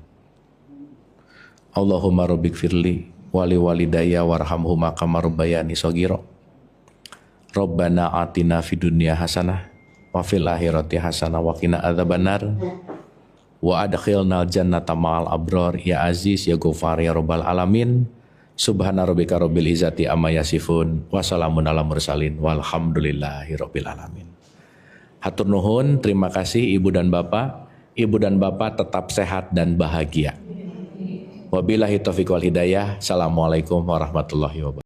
Allahumma rabbighfirli wa li walidayya warhamhuma kama rabbayani shaghira. Rabbana atina fid dunya hasanah wa fil akhirati hasanah wa qina adzabannar. Wa adkhilnal jannata ma'al abrar ya aziz ya ghafar ya rabbal alamin. Subhana rabbika rabbil izzati amma yasifun wa salamun alal mursalin walhamdulillahi rabbil alamin. Hatur nuhun, terima kasih Ibu dan Bapak. Ibu dan Bapak tetap sehat dan bahagia. Wabillahi taufiq wal hidayah. Assalamualaikum warahmatullahi wabarakatuh.